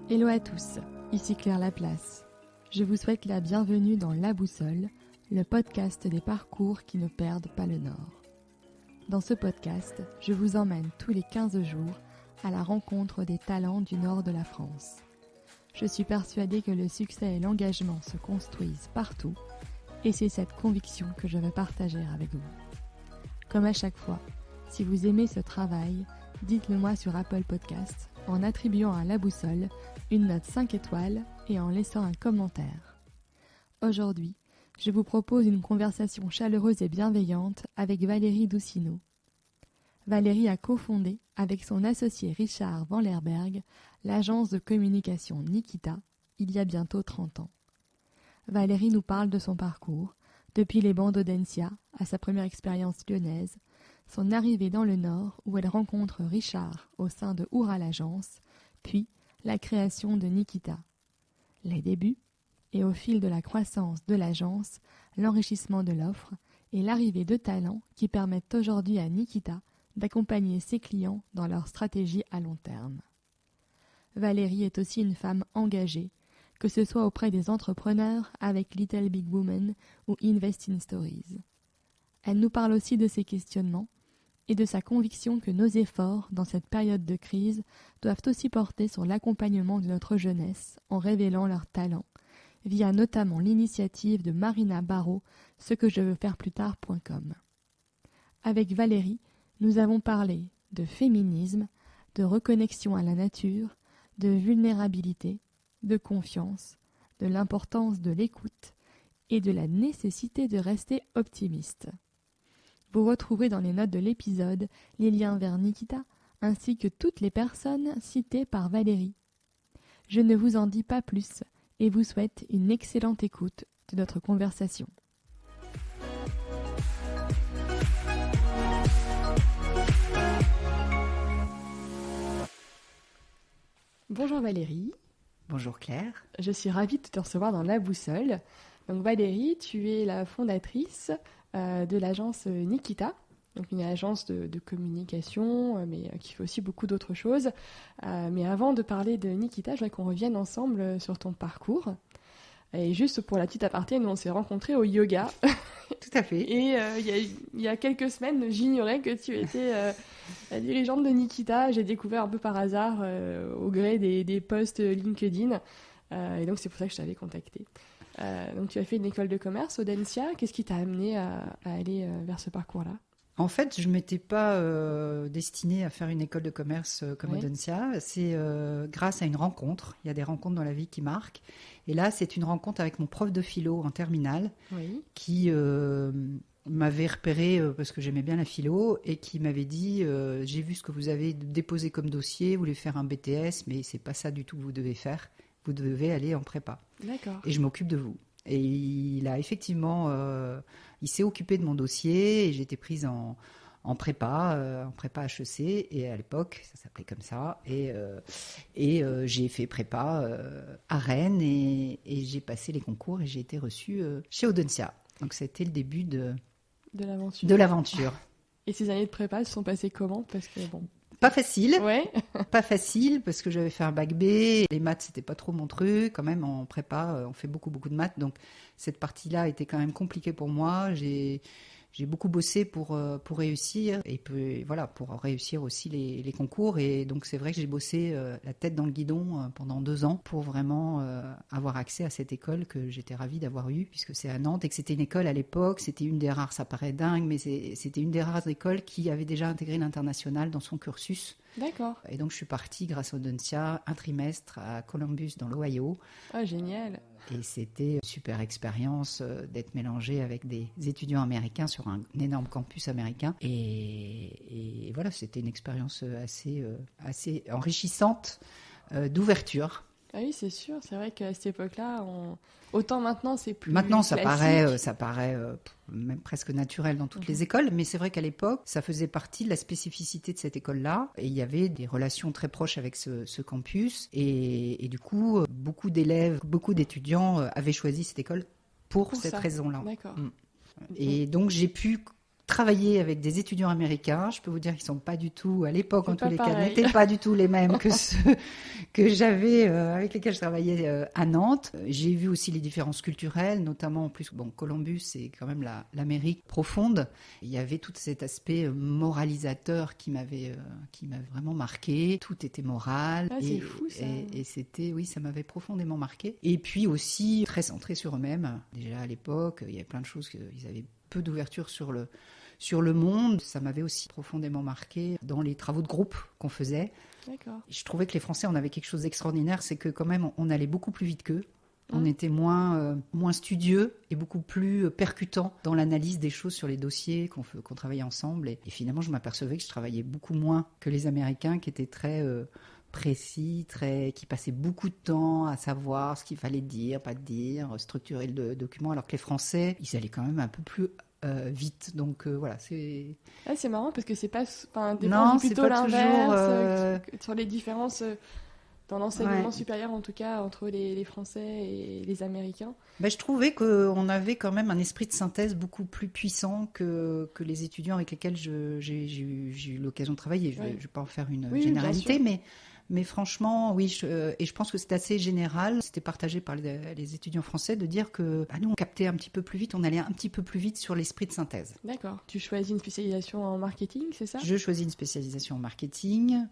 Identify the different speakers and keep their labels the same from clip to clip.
Speaker 1: Hello à tous, ici Claire Laplace. Je vous souhaite la bienvenue dans La Boussole, le podcast des parcours qui ne perdent pas le nord. Dans ce podcast, je vous emmène tous les 15 jours à la rencontre des talents du nord de la France. Je suis persuadée que le succès et l'engagement se construisent partout, et c'est cette conviction que je veux partager avec vous. Comme à chaque fois, si vous aimez ce travail, dites-le moi sur Apple Podcasts en attribuant à La Boussole une note 5 étoiles et en laissant un commentaire. Aujourd'hui, je vous propose une conversation chaleureuse et bienveillante avec Valérie Doucineau. Valérie a cofondé, avec son associé Richard Van Lerberg, l'agence de communication Nikita, il y a bientôt 30 ans. Valérie nous parle de son parcours, depuis les bancs d'Audencia à sa première expérience lyonnaise, son arrivée dans le Nord où elle rencontre Richard au sein de Oura l'agence, puis la création de Nikita. Les débuts, et au fil de la croissance de l'agence, l'enrichissement de l'offre et l'arrivée de talents qui permettent aujourd'hui à Nikita d'accompagner ses clients dans leur stratégie à long terme. Valérie est aussi une femme engagée, que ce soit auprès des entrepreneurs avec Little Big Woman ou Investing Stories. Elle nous parle aussi de ses questionnements et de sa conviction que nos efforts dans cette période de crise doivent aussi porter sur l'accompagnement de notre jeunesse en révélant leurs talents, via notamment l'initiative de Marina Barrault, cequejeveusfaire-plus-tard.com. Avec Valérie, nous avons parlé de féminisme, de reconnexion à la nature, de vulnérabilité, de confiance, de l'importance de l'écoute et de la nécessité de rester optimiste. Vous retrouverez dans les notes de l'épisode les liens vers Nikita ainsi que toutes les personnes citées par Valérie. Je ne vous en dis pas plus et vous souhaite une excellente écoute de notre conversation. Bonjour Valérie.
Speaker 2: Bonjour Claire.
Speaker 1: Je suis ravie de te recevoir dans La Boussole. Donc Valérie, tu es la fondatrice de l'agence Nikita, donc une agence de communication, mais qui fait aussi beaucoup d'autres choses. Mais avant de parler de Nikita, je voudrais qu'on revienne ensemble sur ton parcours. Et juste pour la petite aparté, nous on s'est rencontrés au yoga.
Speaker 2: Tout à fait.
Speaker 1: Et il y a quelques semaines, j'ignorais que tu étais la dirigeante de Nikita. J'ai découvert un peu par hasard au gré des posts LinkedIn. Et donc c'est pour ça que je t'avais contacté. Donc tu as fait une école de commerce, Audencia. Qu'est-ce qui t'a amené à aller vers ce parcours-là ?
Speaker 2: En fait, je ne m'étais pas destinée à faire une école de commerce comme Audencia. C'est grâce à une rencontre. Il y a des rencontres dans la vie qui marquent. Et là, c'est une rencontre avec mon prof de philo en terminale qui m'avait repéré parce que j'aimais bien la philo et qui m'avait dit j'ai vu ce que vous avez déposé comme dossier, vous voulez faire un BTS, mais c'est pas ça du tout que vous devez faire. Vous devez aller en prépa. D'accord. Et je m'occupe de vous. Et il a effectivement, il s'est occupé de mon dossier et j'ai été prise en prépa HEC. Et à l'époque, ça s'appelait comme ça. Et j'ai fait prépa à Rennes et j'ai passé les concours et j'ai été reçue chez Audencia. Donc c'était le début de l'aventure.
Speaker 1: Et ces années de prépa se sont passées comment ? Parce que bon.
Speaker 2: Pas facile. Ouais. Pas facile parce que j'avais fait un bac B. Les maths, c'était pas trop mon truc. Quand même, en prépa, on fait beaucoup de maths. Donc, cette partie-là était quand même compliquée pour moi. J'ai beaucoup bossé pour réussir et puis, voilà, pour réussir aussi les concours. Et donc, c'est vrai que j'ai bossé la tête dans le guidon pendant 2 ans pour vraiment avoir accès à cette école que j'étais ravie d'avoir eue puisque c'est à Nantes et que c'était une école à l'époque. C'était une des rares, ça paraît dingue, mais c'était une des rares écoles qui avait déjà intégré l'international dans son cursus. D'accord. Et donc, je suis partie grâce à Audencia un trimestre à Columbus dans l'Ohio.
Speaker 1: Ah, génial.
Speaker 2: Et c'était une super expérience d'être mélangée avec des étudiants américains sur un énorme campus américain. Et voilà, c'était une expérience assez enrichissante d'ouverture.
Speaker 1: Ah oui, c'est sûr. C'est vrai qu'à cette époque-là, autant maintenant, c'est plus
Speaker 2: Maintenant, ça
Speaker 1: classique.
Speaker 2: paraît même presque naturel dans toutes les écoles. Mais c'est vrai qu'à l'époque, ça faisait partie de la spécificité de cette école-là. Et il y avait des relations très proches avec ce campus. Et du coup, beaucoup d'élèves, beaucoup d'étudiants avaient choisi cette école pour cette raison-là.
Speaker 1: D'accord.
Speaker 2: Et donc, j'ai pu travaillé avec des étudiants américains. Je peux vous dire qu'ils sont pas du tout, à l'époque en tous les cas,
Speaker 1: pareil.
Speaker 2: n'étaient pas du tout les mêmes que ceux que j'avais, avec lesquels je travaillais à Nantes. J'ai vu aussi les différences culturelles, notamment en plus, Columbus, c'est quand même l'Amérique profonde. Il y avait tout cet aspect moralisateur qui m'avait vraiment marqué. Tout était moral.
Speaker 1: C'est fou ça.
Speaker 2: Et c'était, oui, ça m'avait profondément marqué. Et puis aussi très centré sur eux-mêmes. Déjà à l'époque, il y avait plein de choses qu'ils avaient peu d'ouverture sur le monde. Ça m'avait aussi profondément marqué dans les travaux de groupe qu'on faisait.
Speaker 1: D'accord.
Speaker 2: Je trouvais que les Français, on avait quelque chose d'extraordinaire, c'est que quand même, on allait beaucoup plus vite qu'eux. On était moins studieux et beaucoup plus percutant dans l'analyse des choses sur les dossiers qu'on travaillait ensemble. Et finalement, je m'apercevais que je travaillais beaucoup moins que les Américains, qui étaient très précis, qui passaient beaucoup de temps à savoir ce qu'il fallait dire, pas dire, structurer le document, alors que les Français, ils allaient quand même un peu plus vite. Donc voilà, c'est...
Speaker 1: C'est marrant parce que c'est pas... des
Speaker 2: Non,
Speaker 1: fois, c'est plutôt
Speaker 2: pas toujours...
Speaker 1: l'inverse, sur les différences... dans l'enseignement
Speaker 2: Ouais.
Speaker 1: supérieur, en tout cas, entre les Français et les Américains.
Speaker 2: Je trouvais qu'on avait quand même un esprit de synthèse beaucoup plus puissant que les étudiants avec lesquels j'ai eu l'occasion de travailler. Je ne vais pas en faire une généralité, mais franchement, oui, et je pense que c'est assez général, c'était partagé par les étudiants français, de dire que nous, on captait un petit peu plus vite, on allait un petit peu plus vite sur l'esprit de synthèse.
Speaker 1: D'accord. Tu choisis une spécialisation en marketing, c'est ça ?
Speaker 2: Je choisis une spécialisation en marketing.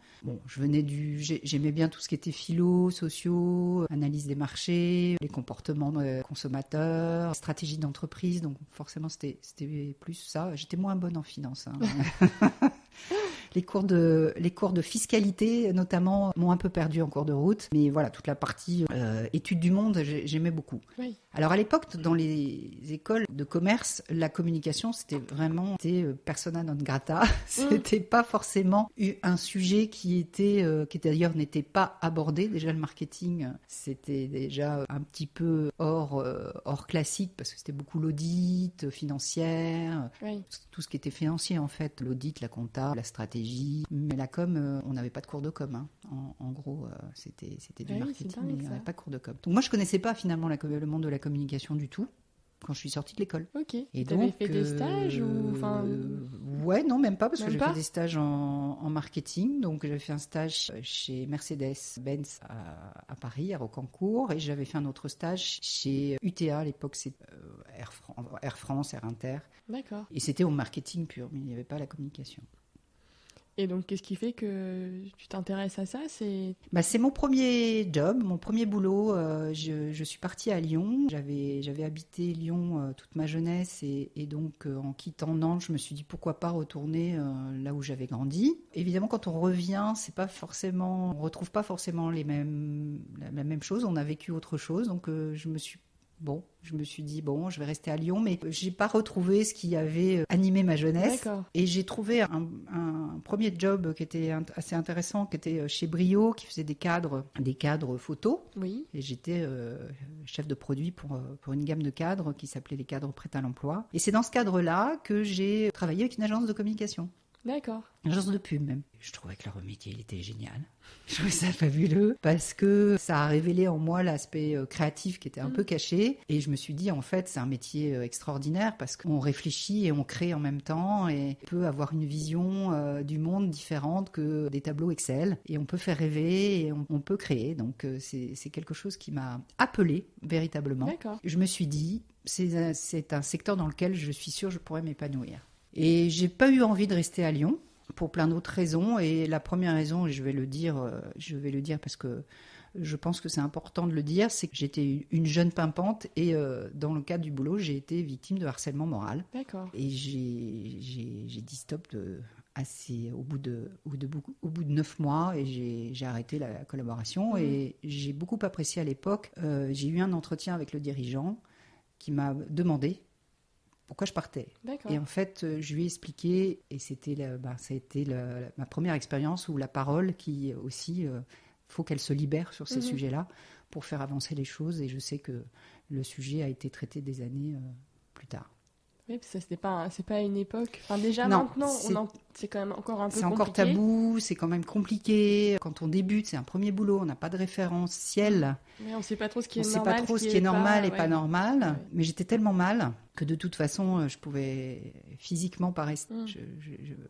Speaker 2: J'aimais bien tout ce qui était philo, sociaux, analyse des marchés, les comportements des consommateurs, stratégie d'entreprise, donc forcément c'était plus ça. J'étais moins bonne en finance. Les cours de fiscalité, notamment, m'ont un peu perdu en cours de route. Mais voilà, toute la partie études du monde, j'aimais beaucoup. Oui. Alors, à l'époque, dans les écoles de commerce, la communication, c'était persona non grata. C'était pas forcément un sujet qui d'ailleurs n'était pas abordé. Déjà, le marketing, c'était déjà un petit peu hors classique, parce que c'était beaucoup l'audit financière, tout ce qui était financier, en fait. L'audit, la compta, la stratégie. Mais la com, on n'avait pas de cours de com. Hein. En gros, c'était du marketing, mais il n'y avait pas de cours de com. Donc moi, je ne connaissais pas finalement le monde de la communication du tout quand je suis sortie de l'école.
Speaker 1: Ok. Et tu avais fait des stages
Speaker 2: Ouais, non, même pas, parce que j'ai fait des stages en marketing. Donc j'avais fait un stage chez Mercedes-Benz à Paris, à Rocancourt, et j'avais fait un autre stage chez UTA, à l'époque c'est Air France, Air Inter.
Speaker 1: D'accord. Et
Speaker 2: c'était au marketing pur, mais il n'y avait pas la communication.
Speaker 1: Et donc, qu'est-ce qui fait que tu t'intéresses à ça ? C'est
Speaker 2: mon premier job, mon premier boulot. Je suis partie à Lyon. J'avais habité Lyon toute ma jeunesse et donc en quittant Nantes, je me suis dit pourquoi pas retourner là où j'avais grandi. Évidemment, quand on revient, on retrouve pas forcément la même chose. On a vécu autre chose, donc je me suis dit, je vais rester à Lyon, mais j'ai pas retrouvé ce qui avait animé ma jeunesse.
Speaker 1: D'accord.
Speaker 2: Et j'ai trouvé un premier job qui était assez intéressant, qui était chez Brio, qui faisait des cadres photos.
Speaker 1: Oui.
Speaker 2: Et j'étais chef de produit pour une gamme de cadres qui s'appelait les cadres prêts à l'emploi. Et c'est dans ce cadre-là que j'ai travaillé avec une agence de communication.
Speaker 1: D'accord.
Speaker 2: Une agence de pub même. Je trouvais que leur métier, il était génial. Je trouvais ça fabuleux parce que ça a révélé en moi l'aspect créatif qui était un peu caché. Et je me suis dit, en fait, c'est un métier extraordinaire parce qu'on réfléchit et on crée en même temps et on peut avoir une vision du monde différente que des tableaux Excel. Et on peut faire rêver et on peut créer. Donc, c'est quelque chose qui m'a appelée véritablement.
Speaker 1: D'accord.
Speaker 2: Je me suis dit, c'est un secteur dans lequel je suis sûre que je pourrais m'épanouir. Et j'ai pas eu envie de rester à Lyon pour plein d'autres raisons. Et la première raison, je vais le dire parce que je pense que c'est important de le dire, c'est que j'étais une jeune pimpante et dans le cadre du boulot, j'ai été victime de harcèlement moral.
Speaker 1: D'accord.
Speaker 2: Et j'ai dit stop au bout de 9 mois et j'ai arrêté la collaboration. Et j'ai beaucoup apprécié à l'époque. J'ai eu un entretien avec le dirigeant qui m'a demandé pourquoi je partais.
Speaker 1: D'accord.
Speaker 2: Et en fait, je lui ai expliqué, et ça a été ma première expérience où la parole qui aussi, faut qu'elle se libère sur ces sujets-là pour faire avancer les choses. Et je sais que le sujet a été traité des années plus tard.
Speaker 1: Oui, parce que c'est pas une époque. Enfin, déjà
Speaker 2: non,
Speaker 1: maintenant, C'est quand même encore un peu
Speaker 2: C'est
Speaker 1: compliqué.
Speaker 2: encore tabou, c'est quand même compliqué. Quand on débute, c'est un premier boulot, on n'a pas de référentiel.
Speaker 1: Mais on ne sait pas trop ce qui est
Speaker 2: On ne
Speaker 1: normal.
Speaker 2: sait pas trop ce qui est normal et
Speaker 1: ouais.
Speaker 2: pas normal.
Speaker 1: Ouais.
Speaker 2: Mais j'étais tellement mal que de toute façon, je pouvais physiquement pas rester.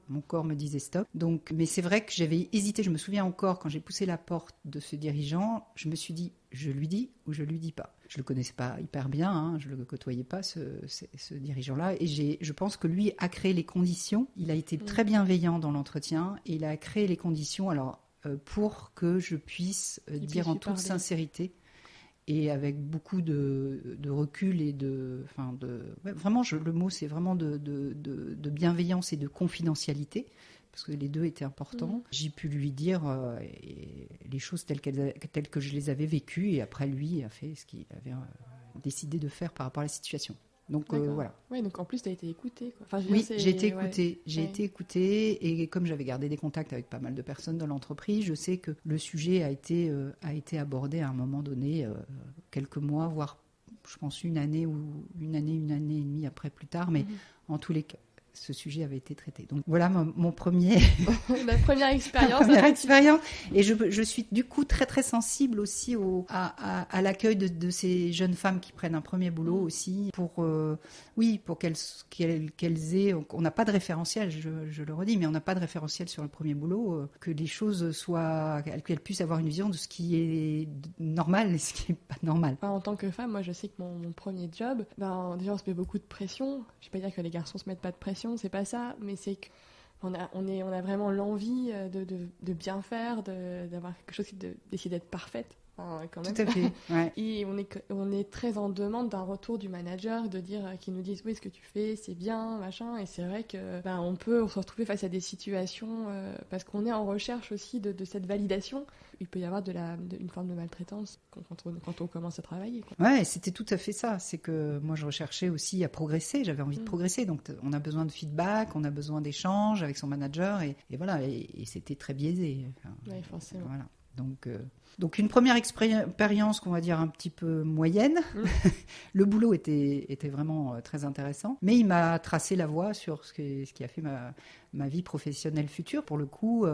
Speaker 2: Mon corps me disait stop. Donc, mais c'est vrai que j'avais hésité. Je me souviens encore, quand j'ai poussé la porte de ce dirigeant, je me suis dit, je lui dis ou je lui dis pas. Je le connaissais pas hyper bien, hein, je le côtoyais pas, ce dirigeant-là. Et je pense que lui a créé les conditions. Il a été très bienveillant dans l'entretien et il a créé les conditions pour que je puisse dire en toute sincérité et avec beaucoup de recul et vraiment, le mot c'est vraiment de bienveillance et de confidentialité, parce que les deux étaient importants. J'ai pu lui dire les choses telles que je les avais vécues, et après lui a fait ce qu'il avait décidé de faire par rapport à la situation. Donc voilà.
Speaker 1: Ouais, donc en plus, tu as été écoutée. Enfin,
Speaker 2: oui, j'ai été écoutée. J'ai été écoutée, et comme j'avais gardé des contacts avec pas mal de personnes dans l'entreprise, je sais que le sujet a été abordé à un moment donné, quelques mois, voire je pense une année et demie après, plus tard, mais en tous les cas, ce sujet avait été traité. Donc voilà mon premier...
Speaker 1: Ma première expérience.
Speaker 2: Et je suis du coup très très sensible aussi à l'accueil de ces jeunes femmes qui prennent un premier boulot aussi, pour qu'elles aient... On n'a pas de référentiel, je le redis, mais on n'a pas de référentiel sur le premier boulot, que les choses soient... qu'elles puissent avoir une vision de ce qui est normal et ce qui n'est pas normal.
Speaker 1: En tant que femme, moi je sais que mon premier job, déjà on se met beaucoup de pression. Je ne vais pas dire que les garçons se mettent pas de pression, c'est pas ça, mais c'est qu'on a vraiment l'envie de bien faire, d'avoir quelque chose, d'essayer d'être parfaite. Quand même.
Speaker 2: Tout à fait. Ouais.
Speaker 1: Et on est très en demande d'un retour du manager, qu'il nous dise oui, ce que tu fais c'est bien, machin. Et c'est vrai que on peut se retrouver face à des situations parce qu'on est en recherche aussi de cette validation. Il peut y avoir une forme de maltraitance quand on commence à travailler, quoi.
Speaker 2: Ouais, c'était tout à fait ça. C'est que moi je recherchais aussi à progresser. J'avais envie de progresser. Donc on a besoin de feedback, on a besoin d'échanges avec son manager, et voilà. Et c'était très biaisé.
Speaker 1: Oui, forcément.
Speaker 2: Voilà. Donc une première expérience qu'on va dire un petit peu moyenne. Le boulot était vraiment très intéressant, mais il m'a tracé la voie sur ce qui a fait ma vie professionnelle future. Pour le coup,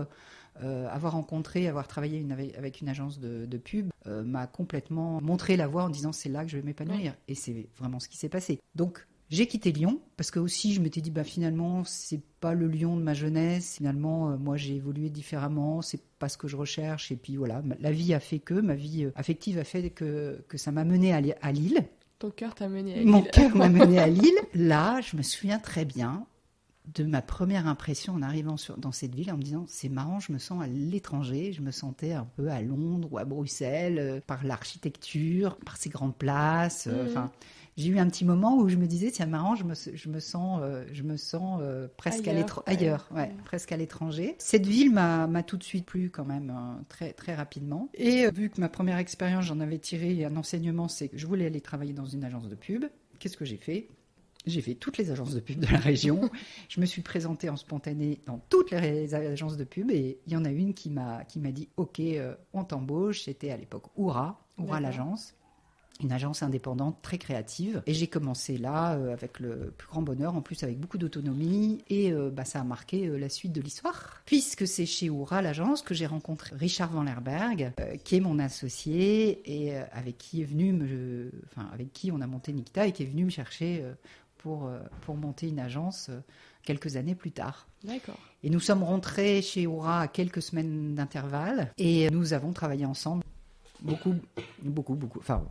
Speaker 2: avoir travaillé avec une agence de pub m'a complètement montré la voie en disant c'est là que je vais m'épanouir. Et c'est vraiment ce qui s'est passé. Donc j'ai quitté Lyon parce que aussi je m'étais dit finalement c'est pas le Lyon de ma jeunesse. Finalement moi j'ai évolué différemment, c'est pas ce que je recherche, et puis voilà, la vie a fait que ma vie affective a fait que ça m'a menée à Lille.
Speaker 1: Ton cœur t'a mené à Lille.
Speaker 2: Mon cœur m'a menée à Lille. Là, je me souviens très bien de ma première impression en arrivant dans cette ville, en me disant c'est marrant, je me sens à l'étranger. Je me sentais un peu à Londres ou à Bruxelles, par l'architecture, par ces grandes places. J'ai eu un petit moment où je me disais tiens, marrant, je me sens presque ailleurs, presque à l'étranger. Cette ville m'a tout de suite plu quand même, très très rapidement. Et vu que ma première expérience, j'en avais tiré un enseignement, c'est que je voulais aller travailler dans une agence de pub. Qu'est-ce que j'ai fait ? J'ai fait toutes les agences de pub de la région. Je me suis présentée en spontané dans toutes les agences de pub, et il y en a une qui m'a dit ok, on t'embauche. C'était à l'époque Oura l'agence. Une agence indépendante très créative, et j'ai commencé là avec le plus grand bonheur, en plus avec beaucoup d'autonomie, et ça a marqué la suite de l'histoire, puisque c'est chez Oura l'agence que j'ai rencontré Richard Van Lerberg, qui est mon associé, et avec qui on a monté Nikita, et qui est venu me chercher pour monter une agence quelques années plus tard.
Speaker 1: D'accord.
Speaker 2: Et nous sommes rentrés chez Oura à quelques semaines d'intervalle, et nous avons travaillé ensemble beaucoup,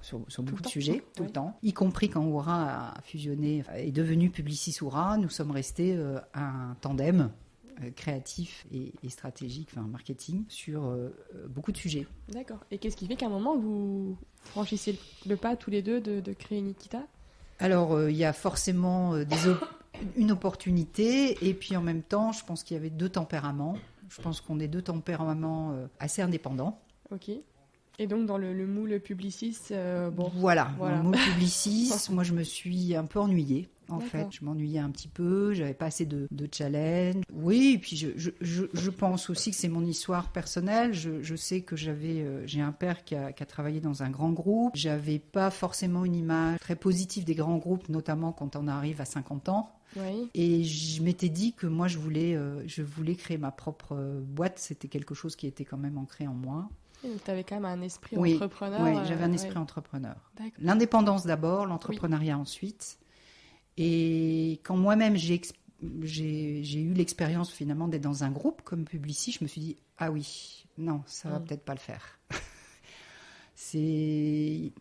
Speaker 2: sur beaucoup de sujets, tout le temps, y compris quand Oura a fusionné, est devenu Publicis Oura. Nous sommes restés un tandem créatif et stratégique, marketing, sur beaucoup de sujets.
Speaker 1: D'accord. Et qu'est-ce qui fait qu'à un moment, vous franchissez le pas tous les deux de créer Nikita ?
Speaker 2: Alors, il y a forcément une opportunité, et puis en même temps, je pense qu'il y avait deux tempéraments. Je pense qu'on est deux tempéraments assez indépendants.
Speaker 1: Ok. Et donc, dans le moule Publicis,
Speaker 2: Voilà. Dans le moule Publicis, moi, je me suis un peu ennuyée. en
Speaker 1: D'accord.
Speaker 2: fait. Je m'ennuyais un petit peu, j'avais pas assez de challenge. Oui, et puis je pense aussi que c'est mon histoire personnelle. Je sais que j'ai un père qui a travaillé dans un grand groupe. J'avais pas forcément une image très positive des grands groupes, notamment quand on arrive à 50 ans.
Speaker 1: Oui.
Speaker 2: Et je m'étais dit que moi, je voulais créer ma propre boîte. C'était quelque chose qui était quand même ancré en moi.
Speaker 1: Et donc, tu avais quand même un esprit
Speaker 2: Oui,
Speaker 1: entrepreneur.
Speaker 2: oui, j'avais un esprit entrepreneur.
Speaker 1: D'accord.
Speaker 2: L'indépendance d'abord, l'entrepreneuriat ensuite. Et quand moi-même j'ai eu l'expérience finalement d'être dans un groupe comme Publicis, je me suis dit ah oui, non, ça va peut-être pas le faire. Il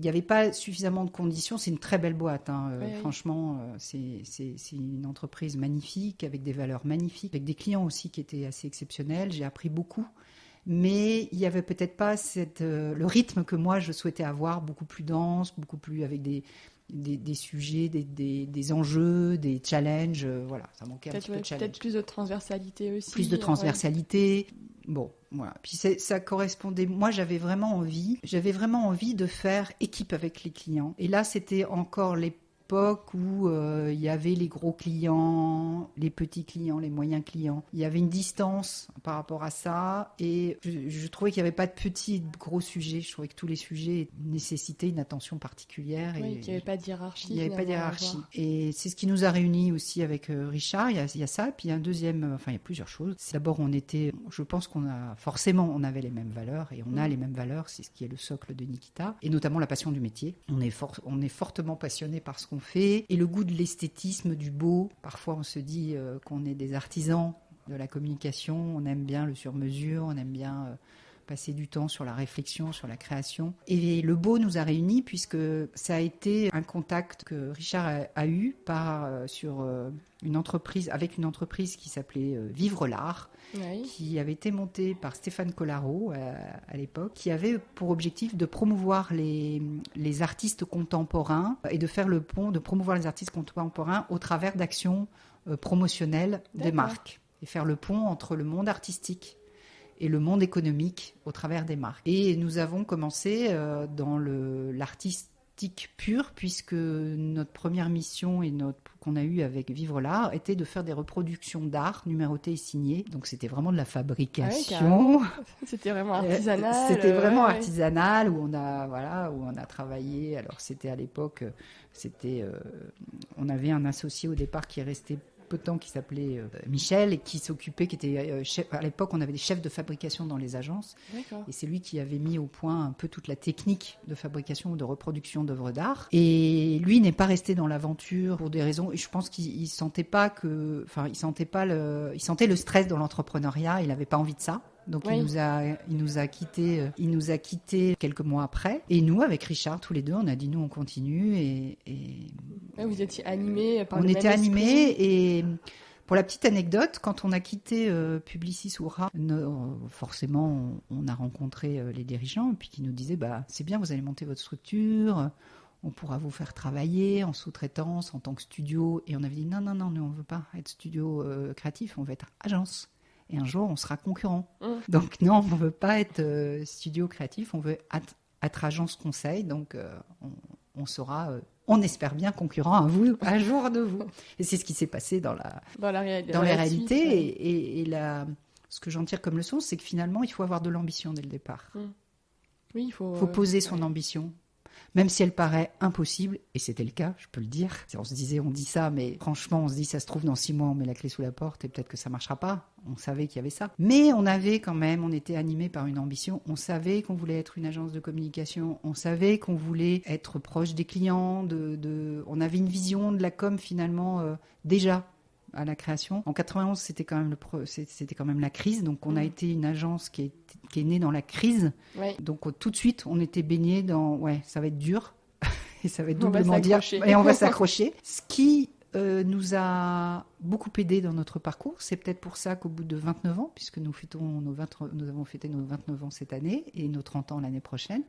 Speaker 2: n'y avait pas suffisamment de conditions. C'est une très belle boîte, hein. Franchement, c'est une entreprise magnifique avec des valeurs magnifiques, avec des clients aussi qui étaient assez exceptionnels. J'ai appris beaucoup. Mais il n'y avait peut-être pas le rythme que moi je souhaitais avoir, beaucoup plus dense, beaucoup plus avec des sujets, des enjeux, des challenges. Voilà, ça manquait un petit peu de challenge.
Speaker 1: Peut-être plus de transversalité aussi.
Speaker 2: Plus de transversalité. Bon, voilà. Puis ça correspondait. Moi, j'avais vraiment envie de faire équipe avec les clients. Et là, c'était encore l'époque où il y avait les gros clients, les petits clients, les moyens clients. Il y avait une distance par rapport à ça et je trouvais qu'il n'y avait pas de petits et de gros sujets. Je trouvais que tous les sujets nécessitaient une attention particulière.
Speaker 1: Oui, qu'il n'y avait pas de hiérarchie.
Speaker 2: Il n'y avait pas de hiérarchie. Et c'est ce qui nous a réunis aussi avec Richard. Il y a ça, puis il y a un deuxième, il y a plusieurs choses. D'abord, je pense on avait les mêmes valeurs et on a les mêmes valeurs. C'est ce qui est le socle de Nikita. Et notamment la passion du métier. On est fortement passionné par ce qu'on fait et le goût de l'esthétisme, du beau. Parfois on se dit qu'on est des artisans de la communication, on aime bien le sur-mesure, on aime bien passer du temps sur la réflexion, sur la création. Et le beau nous a réunis puisque ça a été un contact que Richard a eu une entreprise qui s'appelait Vivre l'Art, qui avait été montée par Stéphane Collaro à l'époque, qui avait pour objectif de promouvoir les artistes contemporains et de faire le pont, de promouvoir les artistes contemporains au travers d'actions promotionnelles des marques et faire le pont entre le monde artistique et le monde économique au travers des marques. Et nous avons commencé dans l'artistique pur, puisque notre première mission qu'on a eue avec Vivre l'Art était de faire des reproductions d'art numérotées et signées. Donc c'était vraiment de la fabrication.
Speaker 1: C'était vraiment artisanal.
Speaker 2: Artisanal, où on a travaillé. Alors c'était à l'époque, on avait un associé au départ qui est resté peu de temps, qui s'appelait Michel, et qui s'occupait, à l'époque on avait des chefs de fabrication dans les agences.
Speaker 1: D'accord.
Speaker 2: Et c'est lui qui avait mis au point un peu toute la technique de fabrication ou de reproduction d'œuvres d'art. Et lui n'est pas resté dans l'aventure pour des raisons, et je pense qu'il sentait il sentait le stress dans l'entrepreneuriat, il n'avait pas envie de ça. Donc il nous a quittés quelques mois après. Et nous, avec Richard, tous les deux, on a dit nous on continue et
Speaker 1: vous étiez animés par
Speaker 2: le même esprit. On était animés et pour la petite anecdote, quand on a quitté Publicis Oura, forcément on a rencontré les dirigeants et puis qui nous disaient c'est bien, vous allez monter votre structure. On pourra vous faire travailler en sous-traitance, en tant que studio. Et on avait dit non, nous on ne veut pas être studio créatif, on veut être agence. Et un jour, on sera concurrent. Donc non, on ne veut pas être studio créatif, on veut être agence conseil. Donc on sera, on espère bien, concurrent à vous, un jour de vous. Et c'est ce qui s'est passé dans la réalité. Et ce que j'en tire comme leçon, c'est que finalement, il faut avoir de l'ambition dès le départ.
Speaker 1: Oui, il faut
Speaker 2: poser son ambition. Même si elle paraît impossible, et c'était le cas, je peux le dire. On dit ça, mais franchement, on se dit, ça se trouve, dans 6 mois, on met la clé sous la porte et peut-être que ça ne marchera pas. On savait qu'il y avait ça. Mais on était animé par une ambition. On savait qu'on voulait être une agence de communication. On savait qu'on voulait être proche des clients. On avait une vision de la com, finalement, déjà à la création. En 91, c'était quand même la crise. Donc, on a été une agence qui est née dans la crise. Ouais. Donc, tout de suite, on était baigné dans ça va être dur et ça va être doublement dur. Et on va s'accrocher. Ce qui nous a beaucoup aidé dans notre parcours. C'est peut-être pour ça qu'au bout de 29 ans, puisque nous avons fêté nos 29 ans cette année et nos 30 ans l'année prochaine,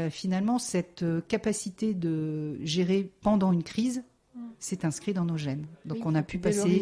Speaker 2: finalement, cette capacité de gérer pendant une crise s'est inscrit dans nos gènes. Donc on a pu passer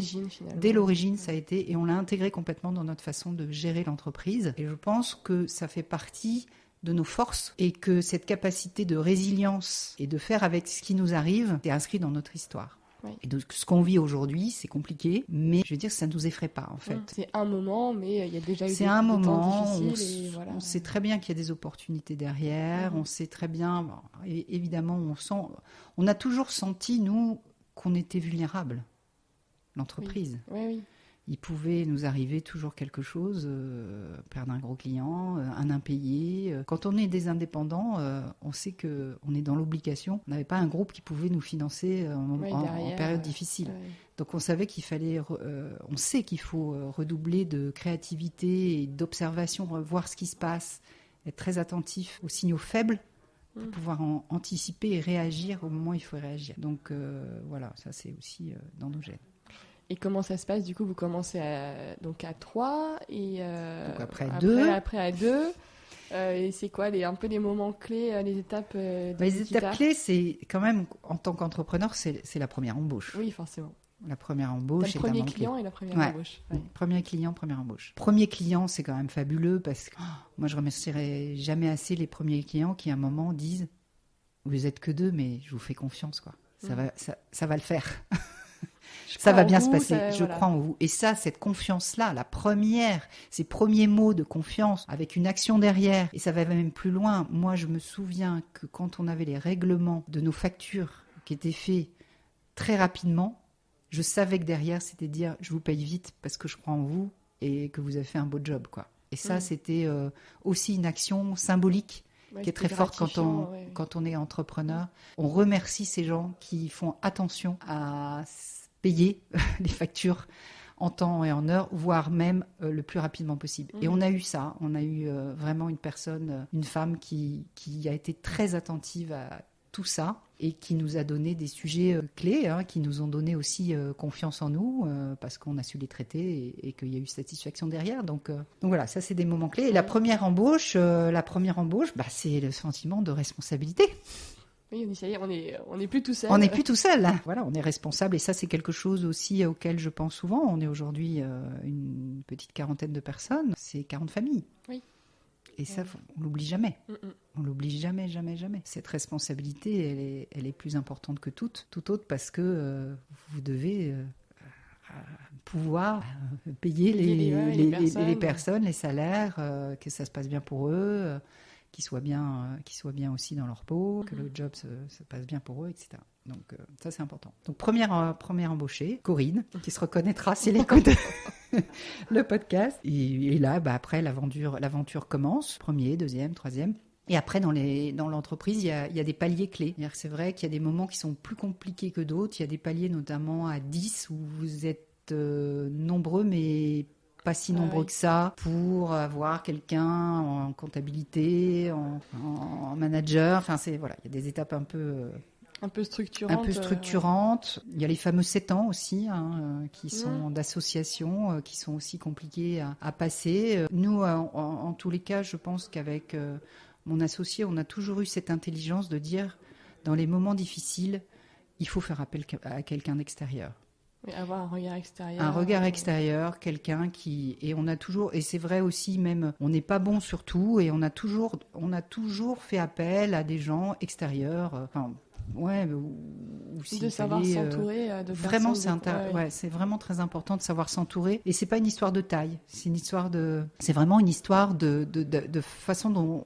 Speaker 2: dès l'origine, ça a été, et on l'a intégré complètement dans notre façon de gérer l'entreprise. Et je pense que ça fait partie de nos forces et que cette capacité de résilience et de faire avec ce qui nous arrive est inscrit dans notre histoire.
Speaker 1: Oui.
Speaker 2: Et donc, ce qu'on vit aujourd'hui, c'est compliqué, mais je veux dire, ça ne nous effraie pas, en fait.
Speaker 1: C'est un moment, mais il y a déjà eu
Speaker 2: c'est
Speaker 1: des
Speaker 2: un moment,
Speaker 1: temps difficiles. Voilà.
Speaker 2: On sait très bien qu'il y a des opportunités derrière, on sait très bien, et évidemment, on a toujours senti, nous, qu'on était vulnérables, l'entreprise.
Speaker 1: Oui.
Speaker 2: Il pouvait nous arriver toujours quelque chose, perdre un gros client, un impayé. Quand on est des indépendants, on sait qu'on est dans l'obligation. On n'avait pas un groupe qui pouvait nous financer en période difficile. Ouais. Donc on savait qu'il fallait, on sait qu'il faut redoubler de créativité et d'observation, voir ce qui se passe, être très attentif aux signaux faibles pour pouvoir anticiper et réagir au moment où il faut réagir. Donc voilà, ça c'est aussi dans nos gènes.
Speaker 1: Et comment ça se passe? Du coup, vous commencez à 3 et
Speaker 2: donc après à
Speaker 1: 2. Et c'est quoi un peu les moments clés, les étapes
Speaker 2: Les étapes clés, c'est quand même, en tant qu'entrepreneur, c'est la première embauche.
Speaker 1: Oui, forcément.
Speaker 2: La première embauche.
Speaker 1: Le premier client et la première embauche. Ouais.
Speaker 2: Premier client, première embauche. Premier client, c'est quand même fabuleux parce que moi, je remercierai jamais assez les premiers clients qui, à un moment, disent « Vous êtes que 2, mais je vous fais confiance, quoi. Ça va le faire. » Ça va bien se passer, je crois en vous. Et ça, cette confiance-là, ces premiers mots de confiance avec une action derrière, et ça va même plus loin. Moi, je me souviens que quand on avait les règlements de nos factures qui étaient faits très rapidement, je savais que derrière, c'était dire je vous paye vite parce que je crois en vous et que vous avez fait un beau job, quoi. Et ça, c'était aussi une action symbolique qui est très forte quand on est entrepreneur. On remercie ces gens qui font attention à payer les factures en temps et en heure, voire même le plus rapidement possible. Et on a eu ça, on a eu vraiment une femme qui a été très attentive à tout ça et qui nous a donné des sujets clés, qui nous ont donné aussi confiance en nous parce qu'on a su les traiter et qu'il y a eu satisfaction derrière. Donc voilà, ça c'est des moments clés. Et la première embauche, c'est le sentiment de responsabilité.
Speaker 1: Oui, on n'est plus tout seul.
Speaker 2: On n'est plus tout seul. Voilà, on est responsable et ça c'est quelque chose aussi auquel je pense souvent. On est aujourd'hui une petite quarantaine de personnes, c'est 40 familles. Oui. Et ça, on l'oublie jamais. On l'oublie jamais, jamais, jamais. Cette responsabilité, elle est plus importante que toute autre parce que vous devez pouvoir payer les personnes, les salaires, que ça se passe bien pour eux. Qu'ils soient bien aussi dans leur peau, que le job se passe bien pour eux, etc. Donc ça, c'est important. Donc première embauchée, Corinne, qui se reconnaîtra si elle écoute le podcast. Et là, après, l'aventure commence. Premier, deuxième, troisième. Et après, dans l'entreprise, il y a des paliers clés. C'est vrai qu'il y a des moments qui sont plus compliqués que d'autres. Il y a des paliers notamment à 10 où vous êtes nombreux, mais pas si nombreux que ça pour avoir quelqu'un en comptabilité, en manager. Enfin, il y a des étapes un peu structurantes. Il y a les fameux 7 ans aussi, qui sont d'associations, qui sont aussi compliqués à passer. Nous, en tous les cas, je pense qu'avec mon associé, on a toujours eu cette intelligence de dire, dans les moments difficiles, il faut faire appel à quelqu'un d'extérieur.
Speaker 1: Oui, avoir un regard extérieur.
Speaker 2: Un regard extérieur, quelqu'un qui... Et on a toujours... Et c'est vrai aussi, même, on n'est pas bon sur tout, et on a toujours fait appel à des gens extérieurs,
Speaker 1: de savoir s'entourer de
Speaker 2: vraiment,
Speaker 1: personnes.
Speaker 2: C'est vraiment très important de savoir s'entourer. Et c'est pas une histoire de taille, c'est vraiment une histoire de façon dont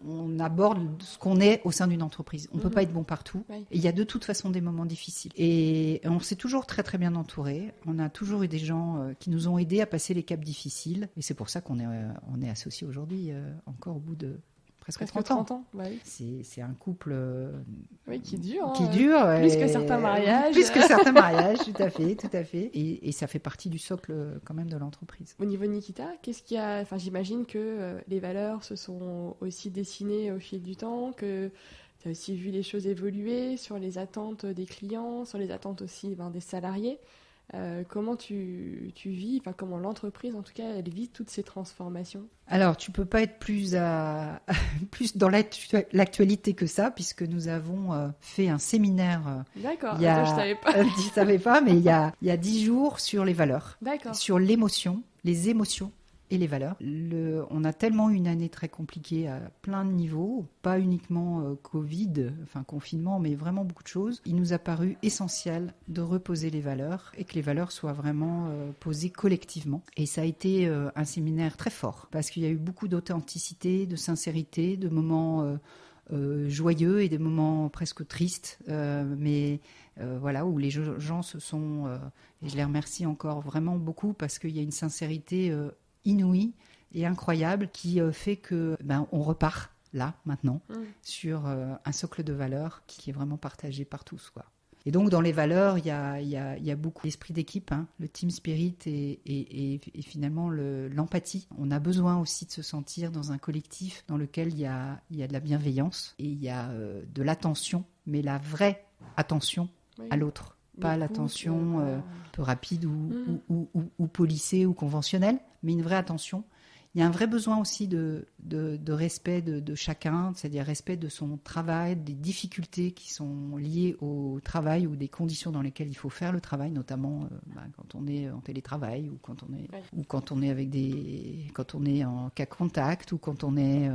Speaker 2: on aborde ce qu'on est au sein d'une entreprise. On peut pas être bon partout. Oui. Et il y a de toute façon des moments difficiles. Et on s'est toujours très très bien entouré. On a toujours eu des gens qui nous ont aidés à passer les caps difficiles. Et c'est pour ça qu'on est associés aujourd'hui, encore au bout de presque 30 ans.
Speaker 1: Bah oui.
Speaker 2: C'est un couple
Speaker 1: qui dure.
Speaker 2: Plus
Speaker 1: que certains mariages.
Speaker 2: Plus que certains mariages, tout à fait. Et ça fait partie du socle quand même de l'entreprise.
Speaker 1: Au niveau Nikita, qu'est-ce qu'il y a... j'imagine que les valeurs se sont aussi dessinées au fil du temps, que tu as aussi vu les choses évoluer sur les attentes des clients, sur les attentes aussi des salariés. Comment tu vis, comment l'entreprise, en tout cas, elle vit toutes ces transformations?
Speaker 2: Alors, tu peux pas être plus dans l'actualité que ça, puisque nous avons fait un séminaire.
Speaker 1: D'accord, je savais pas.
Speaker 2: Je savais pas, mais il y a 10 jours sur les valeurs,
Speaker 1: d'accord,
Speaker 2: sur l'émotion, les émotions et les valeurs. On a tellement eu une année très compliquée à plein de niveaux, pas uniquement Covid, enfin confinement, mais vraiment beaucoup de choses. Il nous a paru essentiel de reposer les valeurs et que les valeurs soient vraiment posées collectivement. Et ça a été un séminaire très fort parce qu'il y a eu beaucoup d'authenticité, de sincérité, de moments joyeux et des moments presque tristes, mais voilà, où les gens se sont, et je les remercie encore vraiment beaucoup parce qu'il y a une sincérité inouïe et incroyable qui fait que on repart là, maintenant, sur un socle de valeurs qui est vraiment partagé par tous, quoi. Et donc, dans les valeurs, il y a beaucoup l'esprit d'équipe, hein, le team spirit et finalement l'empathie. On a besoin aussi de se sentir dans un collectif dans lequel il y a de la bienveillance et il y a de l'attention, mais la vraie attention à l'autre. Pas l'attention un peu rapide ou policée ou conventionnelle, mais une vraie attention. Il y a un vrai besoin aussi de respect de chacun, c'est-à-dire respect de son travail, des difficultés qui sont liées au travail ou des conditions dans lesquelles il faut faire le travail, notamment quand on est en télétravail ou quand on est quand on est en cas contact ou quand on est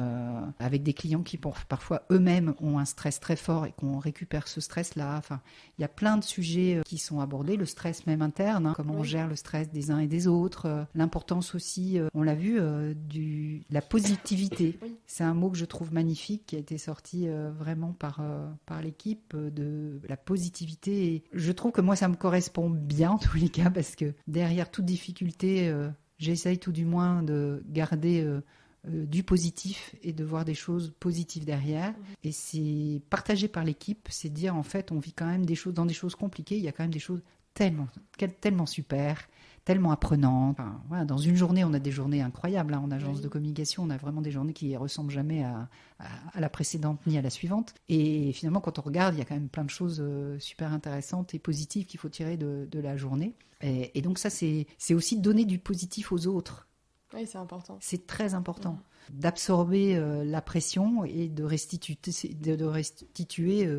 Speaker 2: avec des clients qui parfois eux-mêmes ont un stress très fort et qu'on récupère ce stress-là. Enfin, il y a plein de sujets qui sont abordés, le stress même interne, hein, comment on gère le stress des uns et des autres, l'importance aussi, on l'a vu, la positivité. Oui. C'est un mot que je trouve magnifique qui a été sorti vraiment par l'équipe, de la positivité. Et je trouve que moi ça me correspond bien en tous les cas parce que derrière toute difficulté, j'essaye tout du moins de garder du positif et de voir des choses positives derrière. Et c'est partagé par l'équipe, c'est dire en fait on vit quand même dans des choses compliquées, il y a quand même des choses tellement super, tellement apprenantes. Enfin, voilà, dans une journée, on a des journées incroyables. Hein, en agence de communication, on a vraiment des journées qui ne ressemblent jamais à la précédente ni à la suivante. Et finalement, quand on regarde, il y a quand même plein de choses super intéressantes et positives qu'il faut tirer de la journée. Et donc ça, c'est aussi donner du positif aux autres.
Speaker 1: Oui, c'est important.
Speaker 2: C'est très important. D'absorber la pression et de restituer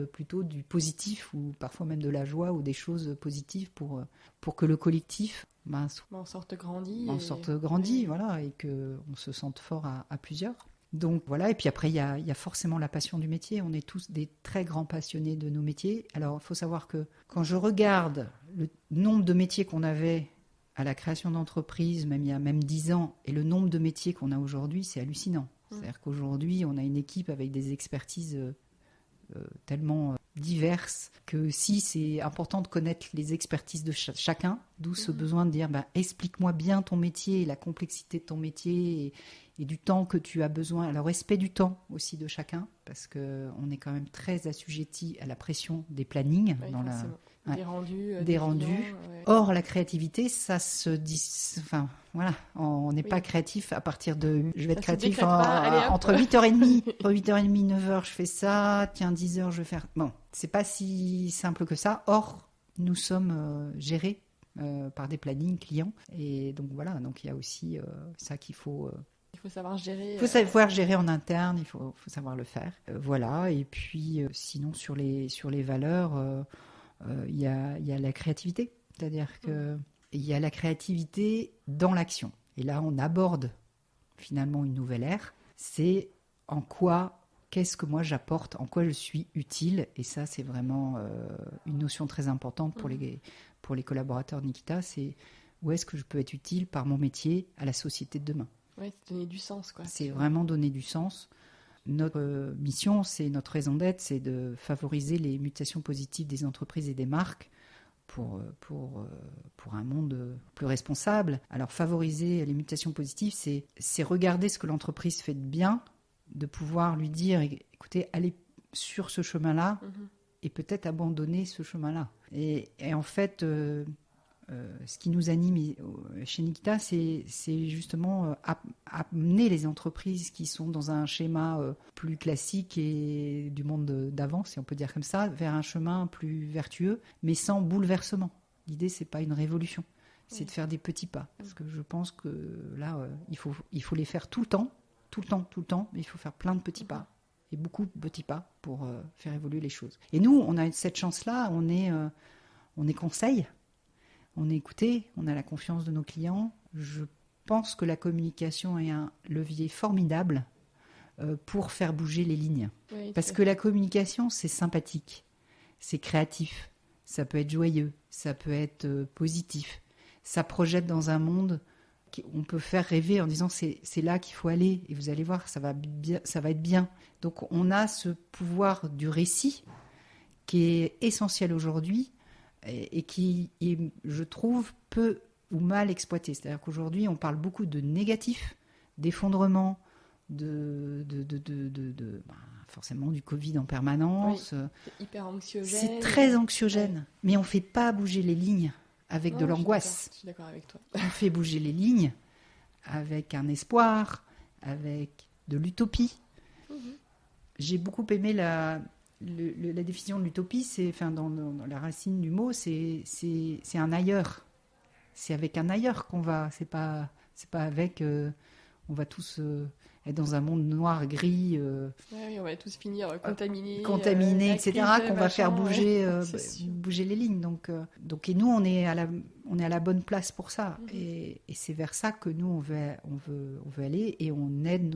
Speaker 2: plutôt du positif ou parfois même de la joie ou des choses positives pour que le collectif
Speaker 1: en sorte grandi.
Speaker 2: Voilà, et qu'on se sente fort à plusieurs. Donc voilà, et puis après il y a forcément la passion du métier. On est tous des très grands passionnés de nos métiers. Alors il faut savoir que quand je regarde le nombre de métiers qu'on avait à la création d'entreprises, même il y a 10 ans, et le nombre de métiers qu'on a aujourd'hui, c'est hallucinant. C'est-à-dire qu'aujourd'hui, on a une équipe avec des expertises tellement diverses que si c'est important de connaître les expertises de chacun, d'où ce besoin de dire explique-moi bien ton métier, la complexité de ton métier et du temps que tu as besoin. Alors respect du temps aussi de chacun, parce qu'on est quand même très assujetti à la pression des plannings.
Speaker 1: Des rendus.
Speaker 2: Ouais. Or, la créativité, ça se dit... Enfin, voilà, on n'est pas créatif à partir de... Je vais être créatif entre 8h30, 9h, je fais ça. Tiens, 10h, je vais faire... Bon, c'est pas si simple que ça. Or, nous sommes gérés par des plannings clients. Et donc, voilà, donc il y a aussi ça qu'il faut...
Speaker 1: Il faut savoir gérer.
Speaker 2: Il faut savoir gérer en interne, il faut savoir le faire. Voilà, et puis sinon, sur les valeurs... il y a la créativité, c'est-à-dire qu'il y a la créativité dans l'action. Et là, on aborde finalement une nouvelle ère. C'est qu'est-ce que moi j'apporte, en quoi je suis utile. Et ça, c'est vraiment une notion très importante pour les collaborateurs de Nikita. C'est où est-ce que je peux être utile par mon métier à la société de demain.
Speaker 1: Oui, c'est donner du sens, quoi.
Speaker 2: C'est vraiment donner du sens. Notre mission, notre raison d'être, c'est de favoriser les mutations positives des entreprises et des marques pour un monde plus responsable. Alors favoriser les mutations positives, c'est regarder ce que l'entreprise fait de bien, de pouvoir lui dire, écoutez, allez sur ce chemin-là et peut-être abandonner ce chemin-là. Et en fait... ce qui nous anime chez Nikita, c'est justement amener les entreprises qui sont dans un schéma plus classique et du monde d'avant, si on peut dire comme ça, vers un chemin plus vertueux, mais sans bouleversement. L'idée, c'est pas une révolution, c'est de faire des petits pas. Parce que je pense que là, il faut les faire tout le temps, mais il faut faire plein de petits pas. Et beaucoup de petits pas pour faire évoluer les choses. Et nous, on a cette chance-là, on est conseil. On est écouté, on a la confiance de nos clients. Je pense que la communication est un levier formidable pour faire bouger les lignes.
Speaker 1: Oui,
Speaker 2: Parce que la communication, c'est sympathique, c'est créatif, ça peut être joyeux, ça peut être positif. Ça projette dans un monde qu'on peut faire rêver en disant c'est là qu'il faut aller et vous allez voir, ça va être bien. Donc on a ce pouvoir du récit qui est essentiel aujourd'hui et qui est, je trouve, peu ou mal exploité. C'est-à-dire qu'aujourd'hui, on parle beaucoup de négatif, d'effondrement, forcément du Covid en permanence.
Speaker 1: Oui, c'est hyper anxiogène.
Speaker 2: C'est très anxiogène,
Speaker 1: ouais.
Speaker 2: Mais on ne fait pas bouger les lignes avec de l'angoisse.
Speaker 1: Je suis d'accord avec toi.
Speaker 2: On fait bouger les lignes avec un espoir, avec de l'utopie. J'ai beaucoup aimé la définition de l'utopie, dans la racine du mot, c'est un ailleurs. C'est avec un ailleurs qu'on va. C'est pas avec. On va tous être dans un monde noir, gris.
Speaker 1: Oui, on va tous finir contaminés,
Speaker 2: etc. Qu'on va faire bouger,
Speaker 1: ouais,
Speaker 2: bouger les lignes. Donc, et nous, on est à la bonne place pour ça. Et c'est vers ça que nous, on veut aller. Et on aide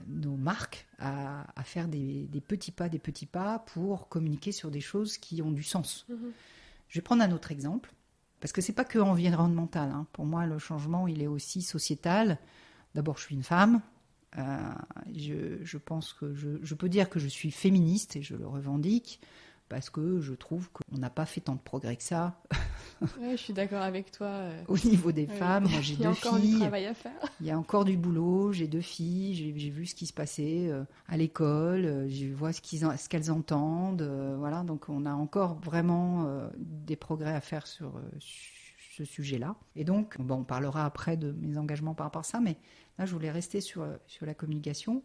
Speaker 2: nos marques à faire des petits pas pour communiquer sur des choses qui ont du sens. Je vais prendre un autre exemple. Parce que c'est pas que environnemental. Hein. Pour moi, le changement, il est aussi sociétal. D'abord, je suis une femme. Je pense que je peux dire que je suis féministe et je le revendique parce que je trouve qu'on n'a pas fait tant de progrès que ça.
Speaker 1: Ouais, je suis d'accord avec toi.
Speaker 2: Au niveau des femmes, moi j'ai 2 filles.
Speaker 1: Il y a encore du travail à faire.
Speaker 2: Il y a encore du boulot. J'ai 2 filles. J'ai vu ce qui se passait à l'école. Je vois ce qu'elles entendent. Voilà, donc on a encore vraiment des progrès à faire sur ce sujet-là. Et donc, on parlera après de mes engagements par rapport à ça, mais là, je voulais rester sur la communication.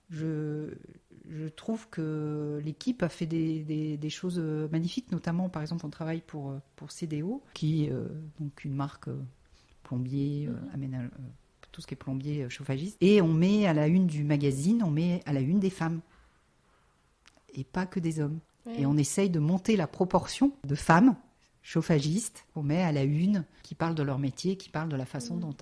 Speaker 2: Je trouve que l'équipe a fait des choses magnifiques, notamment, par exemple, on travaille pour CDO, qui est donc une marque plombier, tout ce qui est plombier, chauffagiste. Et on met à la une du magazine, on met à la une des femmes. Et pas que des hommes. Ouais. Et on essaye de monter la proportion de femmes chauffagistes qu'on met à la une, qui parlent de leur métier, qui parlent de la façon dont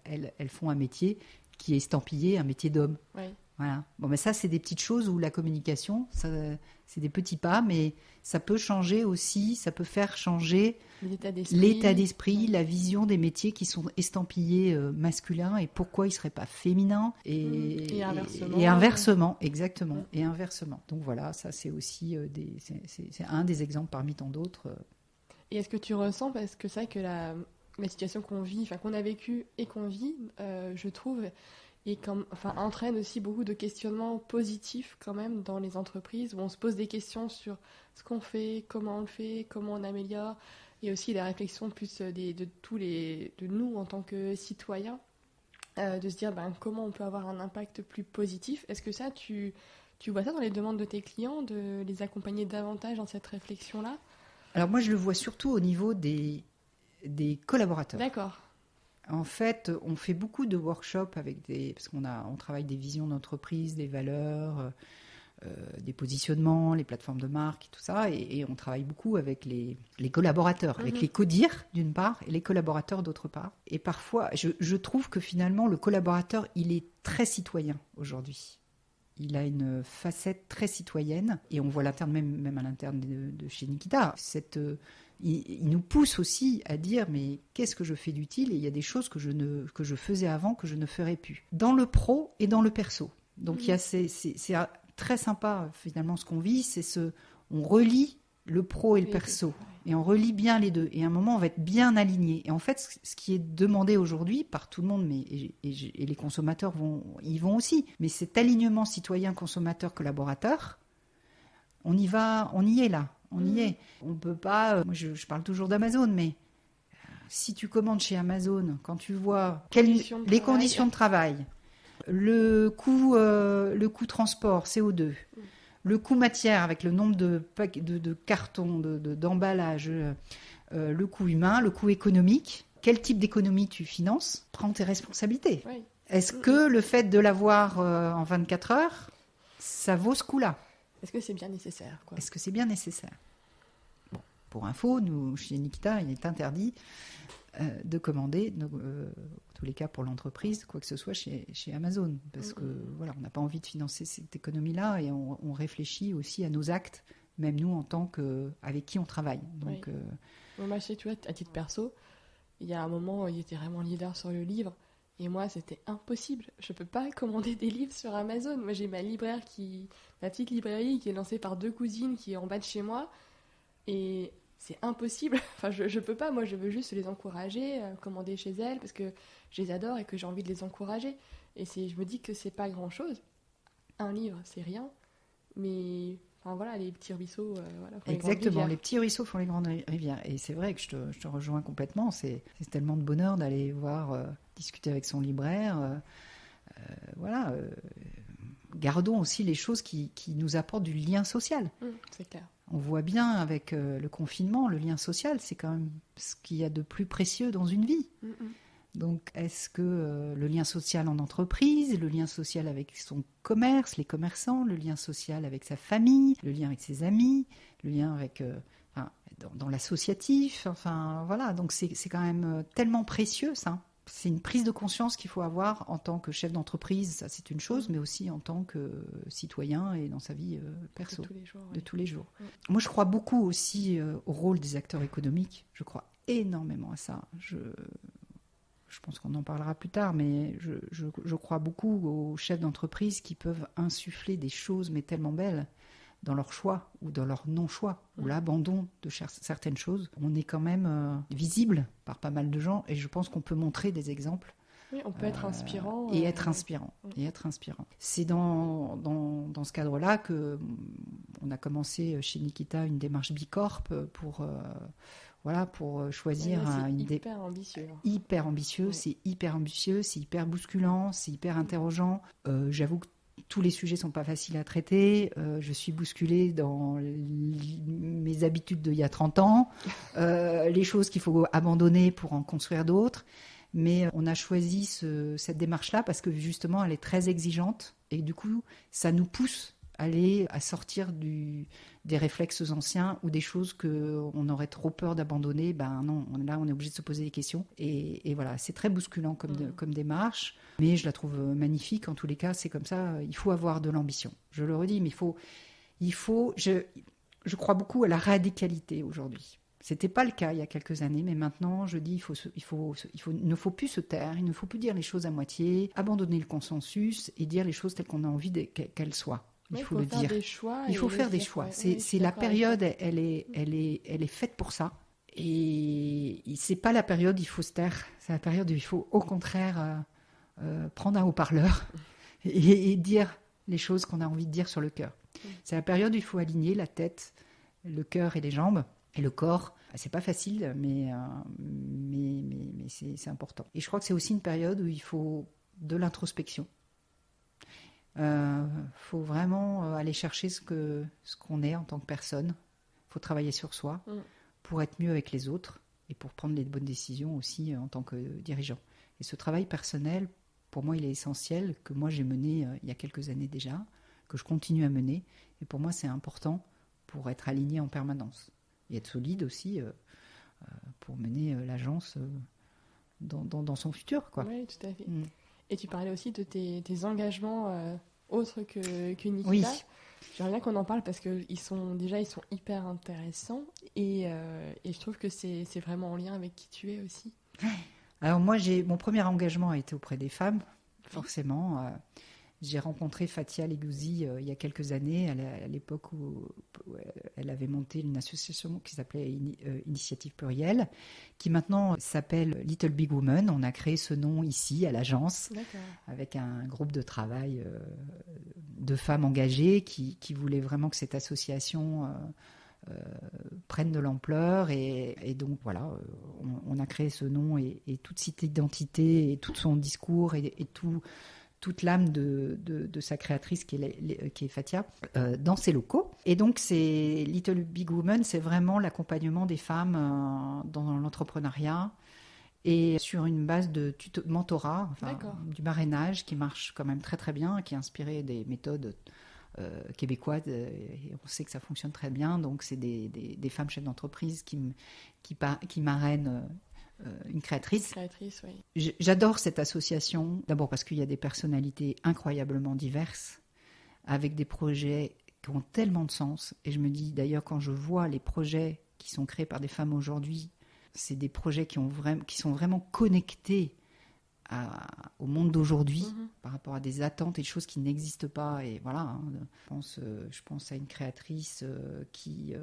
Speaker 2: elles font un métier qui est estampillé, un métier d'homme.
Speaker 1: Oui.
Speaker 2: Voilà. Bon, mais ça, c'est des petites choses où la communication, c'est des petits pas, mais ça peut changer aussi, ça peut faire changer l'état d'esprit, la vision des métiers qui sont estampillés masculins et pourquoi ils ne seraient pas féminins.
Speaker 1: Et inversement.
Speaker 2: Et inversement, exactement. Et inversement. Donc voilà, ça, c'est aussi c'est un des exemples parmi tant d'autres.
Speaker 1: Et est-ce que tu ressens, parce que c'est vrai que la situation qu'on vit, qu'on a vécue et qu'on vit, je trouve, entraîne aussi beaucoup de questionnements positifs quand même dans les entreprises, où on se pose des questions sur ce qu'on fait, comment on le fait, comment on améliore, et aussi la réflexion plus de nous en tant que citoyens, de se dire comment on peut avoir un impact plus positif. Est-ce que ça, tu vois ça dans les demandes de tes clients, de les accompagner davantage dans cette réflexion-là ?
Speaker 2: Alors moi, je le vois surtout au niveau des collaborateurs.
Speaker 1: D'accord.
Speaker 2: En fait, on fait beaucoup de workshops parce qu'on travaille des visions d'entreprise, des valeurs, des positionnements, les plateformes de marque, tout ça, et on travaille beaucoup avec les collaborateurs, avec les codires d'une part et les collaborateurs d'autre part. Et parfois, je trouve que finalement, le collaborateur, il est très citoyen aujourd'hui. Il a une facette très citoyenne, et on voit l'interne, même à l'interne de chez Nikita. Il nous pousse aussi à dire mais qu'est-ce que je fais d'utile, et il y a des choses que je faisais avant que je ne ferais plus, dans le pro et dans le perso. Donc c'est très sympa finalement ce qu'on vit, on relie le pro et le perso, et on relie bien les deux, et à un moment on va être bien aligné. Et en fait, ce qui est demandé aujourd'hui par tout le monde, et les consommateurs y vont aussi, mais cet alignement citoyen consommateur collaborateur, on y est là. On y est. On peut pas. Moi, je parle toujours d'Amazon, mais si tu commandes chez Amazon, quand tu vois les conditions de travail, le coût transport, CO2, le coût matière avec le nombre de cartons, d'emballage, le coût humain, le coût économique, quel type d'économie tu finances, prends tes responsabilités. Oui. Est-ce que le fait de l'avoir en 24 heures, ça vaut ce coup-là ?
Speaker 1: Est-ce que c'est bien nécessaire, quoi ?
Speaker 2: Est-ce que c'est bien nécessaire ? Bon, pour info, nous, chez Nikita, il est interdit de commander, en tous les cas pour l'entreprise, quoi que ce soit chez Amazon. Parce que voilà, on n'a pas envie de financer cette économie-là et on réfléchit aussi à nos actes, même nous en tant qu'avec qui on travaille. Donc,
Speaker 1: moi, tu vois, à titre perso, il y a un moment où il était vraiment leader sur le livre. Et moi, c'était impossible. Je peux pas commander des livres sur Amazon. Moi, j'ai ma petite librairie qui est lancée par 2 cousines qui est en bas de chez moi. Et c'est impossible. Enfin, je peux pas. Moi, je veux juste les encourager, commander chez elles parce que je les adore et que j'ai envie de les encourager. Et je me dis que c'est pas grand chose. Un livre, c'est rien. Mais enfin, voilà, les petits ruisseaux. Voilà,
Speaker 2: exactement, les petits ruisseaux font les grandes rivières. Et c'est vrai que je te rejoins complètement. C'est tellement de bonheur d'aller voir, discuter avec son libraire. Voilà. Gardons aussi les choses qui nous apportent du lien social.
Speaker 1: C'est clair.
Speaker 2: On voit bien avec le confinement, le lien social, c'est quand même ce qu'il y a de plus précieux dans une vie. Donc, est-ce que le lien social en entreprise, le lien social avec son commerce, les commerçants, le lien social avec sa famille, le lien avec ses amis, le lien avec dans l'associatif, enfin voilà, donc c'est quand même tellement précieux ça. C'est une prise de conscience qu'il faut avoir en tant que chef d'entreprise, ça c'est une chose, mais aussi en tant que citoyen et dans sa vie perso, de tous les jours. Moi je crois beaucoup aussi au rôle des acteurs économiques, je crois énormément à ça. Je pense qu'on en parlera plus tard, mais je crois beaucoup aux chefs d'entreprise qui peuvent insuffler des choses mais tellement belles dans leur choix ou dans leur non-choix ou l'abandon de certaines choses. On est quand même visible par pas mal de gens et je pense qu'on peut montrer des exemples.
Speaker 1: Oui, on peut être inspirant.
Speaker 2: Et être inspirant. C'est dans ce cadre-là qu'on a commencé chez Nikita une démarche Bicorp pour choisir
Speaker 1: hyper ambitieux.
Speaker 2: Hyper ambitieux, c'est hyper ambitieux, c'est hyper bousculant, c'est hyper interrogeant. J'avoue que tous les sujets sont pas faciles à traiter. Je suis bousculée dans mes habitudes d'il y a 30 ans, les choses qu'il faut abandonner pour en construire d'autres. Mais on a choisi cette démarche-là parce que justement, elle est très exigeante et du coup, ça nous pousse à sortir des réflexes anciens ou des choses qu'on aurait trop peur d'abandonner. Ben non, là, on est obligé de se poser des questions. Et voilà, c'est très bousculant comme démarche, mais je la trouve magnifique. En tous les cas, c'est comme ça. Il faut avoir de l'ambition. Je le redis, mais je crois beaucoup à la radicalité aujourd'hui. C'était pas le cas il y a quelques années, mais maintenant, je dis, il ne faut plus se taire, il ne faut plus dire les choses à moitié, abandonner le consensus et dire les choses telles qu'on a envie qu'elles soient. Il faut le dire. Il faut faire des choix. C'est la période, elle est faite pour ça. Et c'est pas la période où il faut se taire. C'est la période où il faut au contraire prendre un haut-parleur et dire les choses qu'on a envie de dire sur le cœur. C'est la période où il faut aligner la tête, le cœur et les jambes. Et le corps, c'est pas facile, mais c'est important. Et je crois que c'est aussi une période où il faut de l'introspection. Faut vraiment aller chercher ce qu'on est en tant que personne. Faut travailler sur soi pour être mieux avec les autres et pour prendre les bonnes décisions aussi en tant que dirigeant. Et ce travail personnel, pour moi, il est essentiel, que moi j'ai mené il y a quelques années déjà, que je continue à mener. Et pour moi, c'est important pour être aligné en permanence. Et être solide aussi pour mener l'agence dans son futur, quoi.
Speaker 1: Oui, tout à fait. Et tu parlais aussi de tes engagements autres que Nikita.
Speaker 2: Oui.
Speaker 1: J'aimerais bien qu'on en parle parce qu'ils sont hyper intéressants et je trouve que c'est vraiment en lien avec qui tu es aussi.
Speaker 2: Alors moi, mon premier engagement a été auprès des femmes, forcément. J'ai rencontré Fatia Legouzi il y a quelques années, à l'époque où elle avait monté une association qui s'appelait Initiative Plurielle, qui maintenant s'appelle Little Big Woman. On a créé ce nom ici, à l'agence, avec un groupe de travail de femmes engagées qui voulaient vraiment que cette association prenne de l'ampleur. Et donc voilà, on a créé ce nom et toute cette identité et tout son discours et toute l'âme de sa créatrice qui est Fatia dans ses locaux. Et donc, c'est Little Big Woman, c'est vraiment l'accompagnement des femmes dans l'entrepreneuriat et sur une base de mentorat, du marrainage qui marche quand même très très bien, qui est inspiré des méthodes québécoises et on sait que ça fonctionne très bien. Donc, c'est des femmes chefs d'entreprise qui marrainent une créatrice.
Speaker 3: Créatrice, oui.
Speaker 2: J'adore cette association, d'abord parce qu'il y a des personnalités incroyablement diverses, avec des projets qui ont tellement de sens. Et je me dis, d'ailleurs, quand je vois les projets qui sont créés par des femmes aujourd'hui, c'est des projets qui sont vraiment connectés au monde d'aujourd'hui, par rapport à des attentes et des choses qui n'existent pas. Et voilà, hein, je pense à une créatrice qui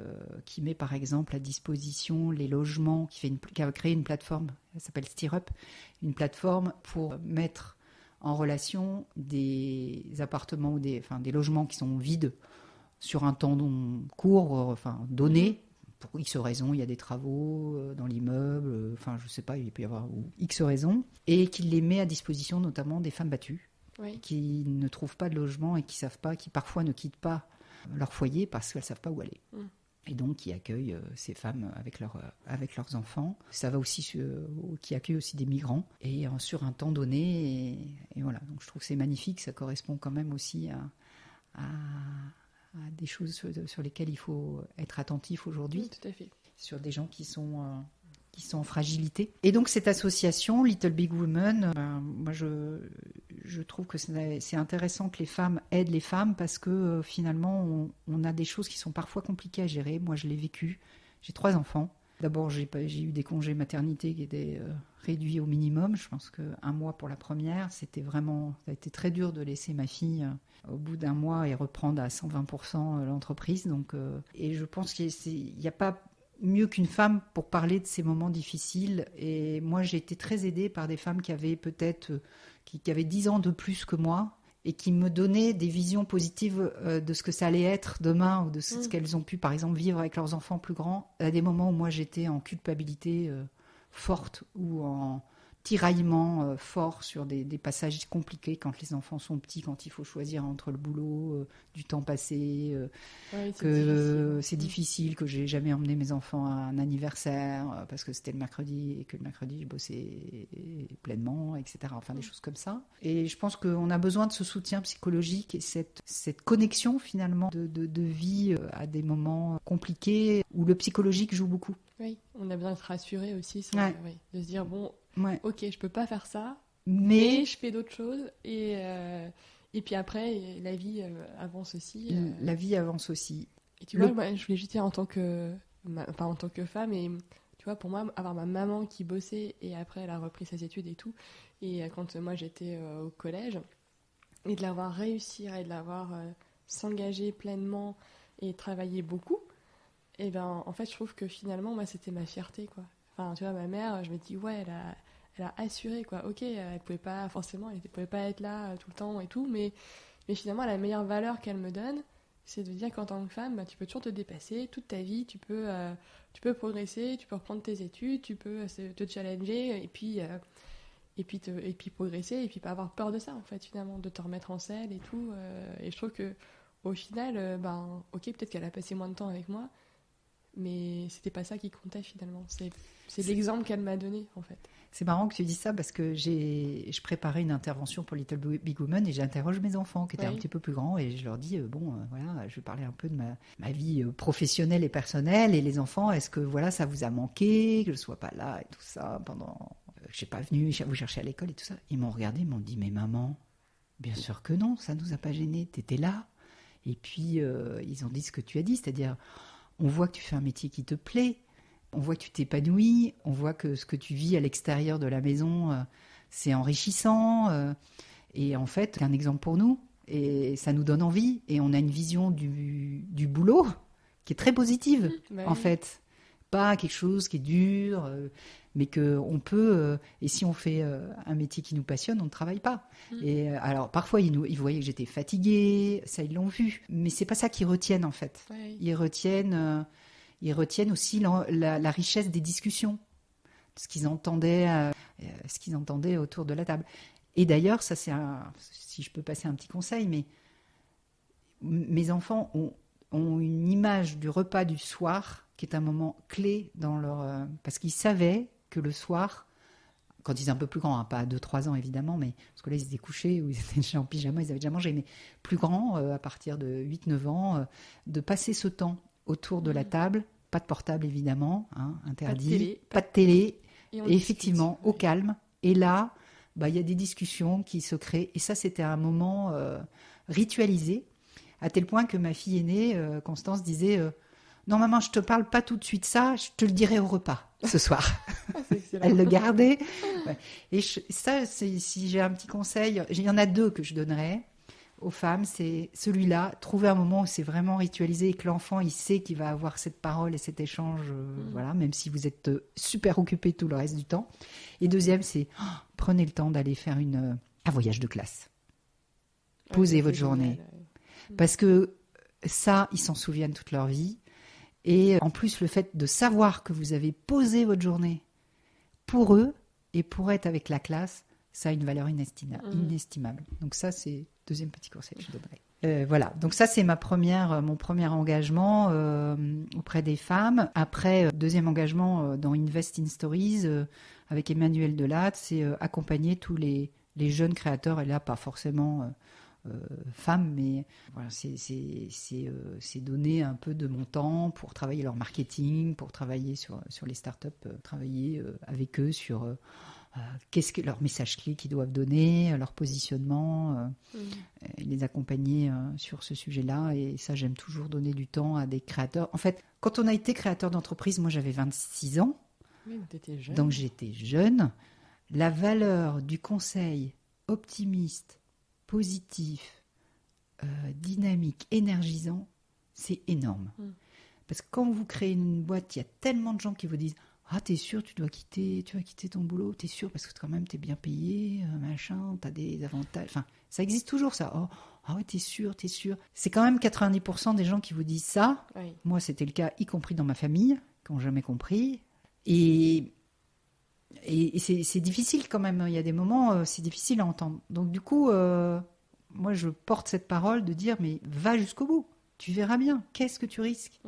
Speaker 2: met par exemple à disposition les logements, qui a créé une plateforme, elle s'appelle Stirrup, une plateforme pour mettre en relation des appartements ou des logements qui sont vides sur un temps court, donné. Pour X raisons, il y a des travaux dans l'immeuble, je ne sais pas, il peut y avoir X raisons, et qui les met à disposition notamment des femmes battues, qui ne trouvent pas de logement et qui parfois ne quittent pas leur foyer parce qu'elles ne savent pas où aller. Et donc qui accueillent ces femmes avec leurs enfants. Ça va aussi, qui accueillent aussi des migrants, et sur un temps donné, et voilà. Donc je trouve que c'est magnifique, ça correspond quand même aussi à des choses sur lesquelles il faut être attentif aujourd'hui.
Speaker 3: Oui, tout à fait.
Speaker 2: Sur des gens qui sont en fragilité. Et donc cette association, Little Big Women, moi je trouve que c'est intéressant que les femmes aident les femmes parce que finalement on a des choses qui sont parfois compliquées à gérer. Moi je l'ai vécu, j'ai 3 enfants. D'abord j'ai eu des congés maternité qui étaient réduits au minimum. Je pense qu'un mois pour la première, ça a été très dur de laisser ma fille au bout d'un mois et reprendre à 120% l'entreprise. Donc, et je pense qu'il n'y a pas mieux qu'une femme pour parler de ces moments difficiles. Et moi, j'ai été très aidée par des femmes qui avaient qui avaient 10 ans de plus que moi et qui me donnaient des visions positives de ce que ça allait être demain ou de ce qu'elles ont pu, par exemple, vivre avec leurs enfants plus grands. À des moments où moi, j'étais en culpabilité forte ou en tiraillement fort sur des passages compliqués quand les enfants sont petits, quand il faut choisir entre le boulot, du temps passé, c'est difficile, que j'ai jamais emmené mes enfants à un anniversaire parce que c'était le mercredi et que le mercredi je bossais pleinement, etc. Des choses comme ça. Et je pense qu'on a besoin de ce soutien psychologique et cette connexion finalement de vie à des moments compliqués où le psychologique joue beaucoup.
Speaker 3: Oui, on a besoin de se rassurer aussi, de se dire ok, je peux pas faire ça, mais je fais d'autres choses et puis après la vie avance aussi.
Speaker 2: La vie avance aussi.
Speaker 3: Et tu vois, moi, je voulais juste dire en tant que femme, et tu vois, pour moi, avoir ma maman qui bossait et après elle a repris ses études et tout, et quand moi j'étais au collège, et de l'avoir réussi et de l'avoir s'engager pleinement et travailler beaucoup. Et ben en fait je trouve que finalement moi c'était ma fierté quoi. Tu vois, ma mère, je me dis elle a assuré quoi. Ok, elle pouvait pas être là tout le temps et tout, mais finalement la meilleure valeur qu'elle me donne, c'est de dire qu'en tant que femme, tu peux toujours te dépasser toute ta vie, tu peux progresser, tu peux reprendre tes études, tu peux te challenger et puis progresser et puis pas avoir peur de ça en fait finalement, de te remettre en selle et tout. Et je trouve que au final, ok, peut-être qu'elle a passé moins de temps avec moi. Mais c'était pas ça qui comptait finalement. C'est l'exemple qu'elle m'a donné en fait.
Speaker 2: C'est marrant que tu dises ça parce que je préparais une intervention pour Little Big Woman et j'interroge mes enfants qui étaient un petit peu plus grands et je leur dis voilà, je vais parler un peu de ma vie professionnelle et personnelle et les enfants, est-ce que voilà ça vous a manqué que je sois pas là et tout ça pendant je suis pas venue vous chercher à l'école et tout ça. Ils m'ont regardé, ils m'ont dit mais maman, bien sûr que non, ça nous a pas gênés, t'étais là. Et puis ils ont dit ce que tu as dit, c'est-à-dire on voit que tu fais un métier qui te plaît, on voit que tu t'épanouis, on voit que ce que tu vis à l'extérieur de la maison, c'est enrichissant. Et en fait, c'est un exemple pour nous. Et ça nous donne envie. Et on a une vision du boulot qui est très positive, en fait. Pas quelque chose qui est dur, mais qu'on peut... et si on fait un métier qui nous passionne, on ne travaille pas. Et alors, parfois, ils voyaient que j'étais fatiguée, ça, ils l'ont vu. Mais c'est pas ça qu'ils retiennent, en fait.
Speaker 3: Ouais.
Speaker 2: Ils retiennent aussi la richesse des discussions, ce qu'ils entendaient autour de la table. Et d'ailleurs, ça, si je peux passer un petit conseil, mais mes enfants ont une image du repas du soir qui est un moment clé dans leur... parce qu'ils savaient que le soir, quand ils étaient un peu plus grands, pas à 2-3 ans évidemment, mais parce que là ils étaient couchés ou ils étaient déjà en pyjama, ils avaient déjà mangé, mais plus grands, à partir de 8-9 ans, de passer ce temps autour de la table, pas de portable évidemment, interdit, pas de télé,
Speaker 3: Et on
Speaker 2: Et effectivement,
Speaker 3: discute,
Speaker 2: au calme. Et là, il y a des discussions qui se créent. Et ça, c'était un moment ritualisé, à tel point que ma fille aînée, Constance, disait non, maman, je te parle pas tout de suite ça, je te le dirai au repas ce soir.
Speaker 3: Ah, c'est excellent.
Speaker 2: Elle le gardait. Ouais. Et ça, si j'ai un petit conseil, il y en a deux que je donnerais aux femmes, c'est celui-là, trouver un moment où c'est vraiment ritualisé et que l'enfant, il sait qu'il va avoir cette parole et cet échange, voilà, même si vous êtes super occupé tout le reste du temps. Et deuxième, c'est prenez le temps d'aller faire un voyage de classe. Posez
Speaker 3: Ouais,
Speaker 2: votre
Speaker 3: c'est
Speaker 2: journée.
Speaker 3: génial, ouais.
Speaker 2: Parce que ça, ils s'en souviennent toute leur vie. Et en plus, le fait de savoir que vous avez posé votre journée pour eux et pour être avec la classe, ça a une valeur inestimable. Donc ça, c'est le deuxième petit conseil que je donnerais. Voilà, donc ça, c'est mon premier engagement auprès des femmes. Après, deuxième engagement dans Invest in Stories avec Emmanuel Delatte, c'est accompagner tous les jeunes créateurs, et là, pas forcément femmes, mais voilà, c'est donner un peu de mon temps pour travailler leur marketing, pour travailler sur les startups, travailler avec eux sur qu'est-ce que leur message clé qu'ils doivent donner, leur positionnement, et les accompagner sur ce sujet-là. Et ça, j'aime toujours donner du temps à des créateurs. En fait, quand on a été créateur d'entreprise, moi j'avais 26 ans,
Speaker 3: Oui, mais t'étais jeune.
Speaker 2: donc j'étais jeune. La valeur du conseil optimiste, positif, dynamique, énergisant, c'est énorme. Parce que quand vous créez une boîte, il y a tellement de gens qui vous disent ah, t'es sûr, tu vas quitter ton boulot, t'es sûr, parce que quand même, t'es bien payé, machin, t'as des avantages. Enfin, ça existe toujours, ça. Oh, ah ouais, t'es sûr. C'est quand même 90% des gens qui vous disent ça.
Speaker 3: Oui.
Speaker 2: Moi, c'était le cas, y compris dans ma famille, qui n'ont jamais compris. Et c'est difficile quand même. Il y a des moments, c'est difficile à entendre. Donc, du coup, moi, je porte cette parole de dire mais va jusqu'au bout. Tu verras bien. Qu'est-ce que tu risques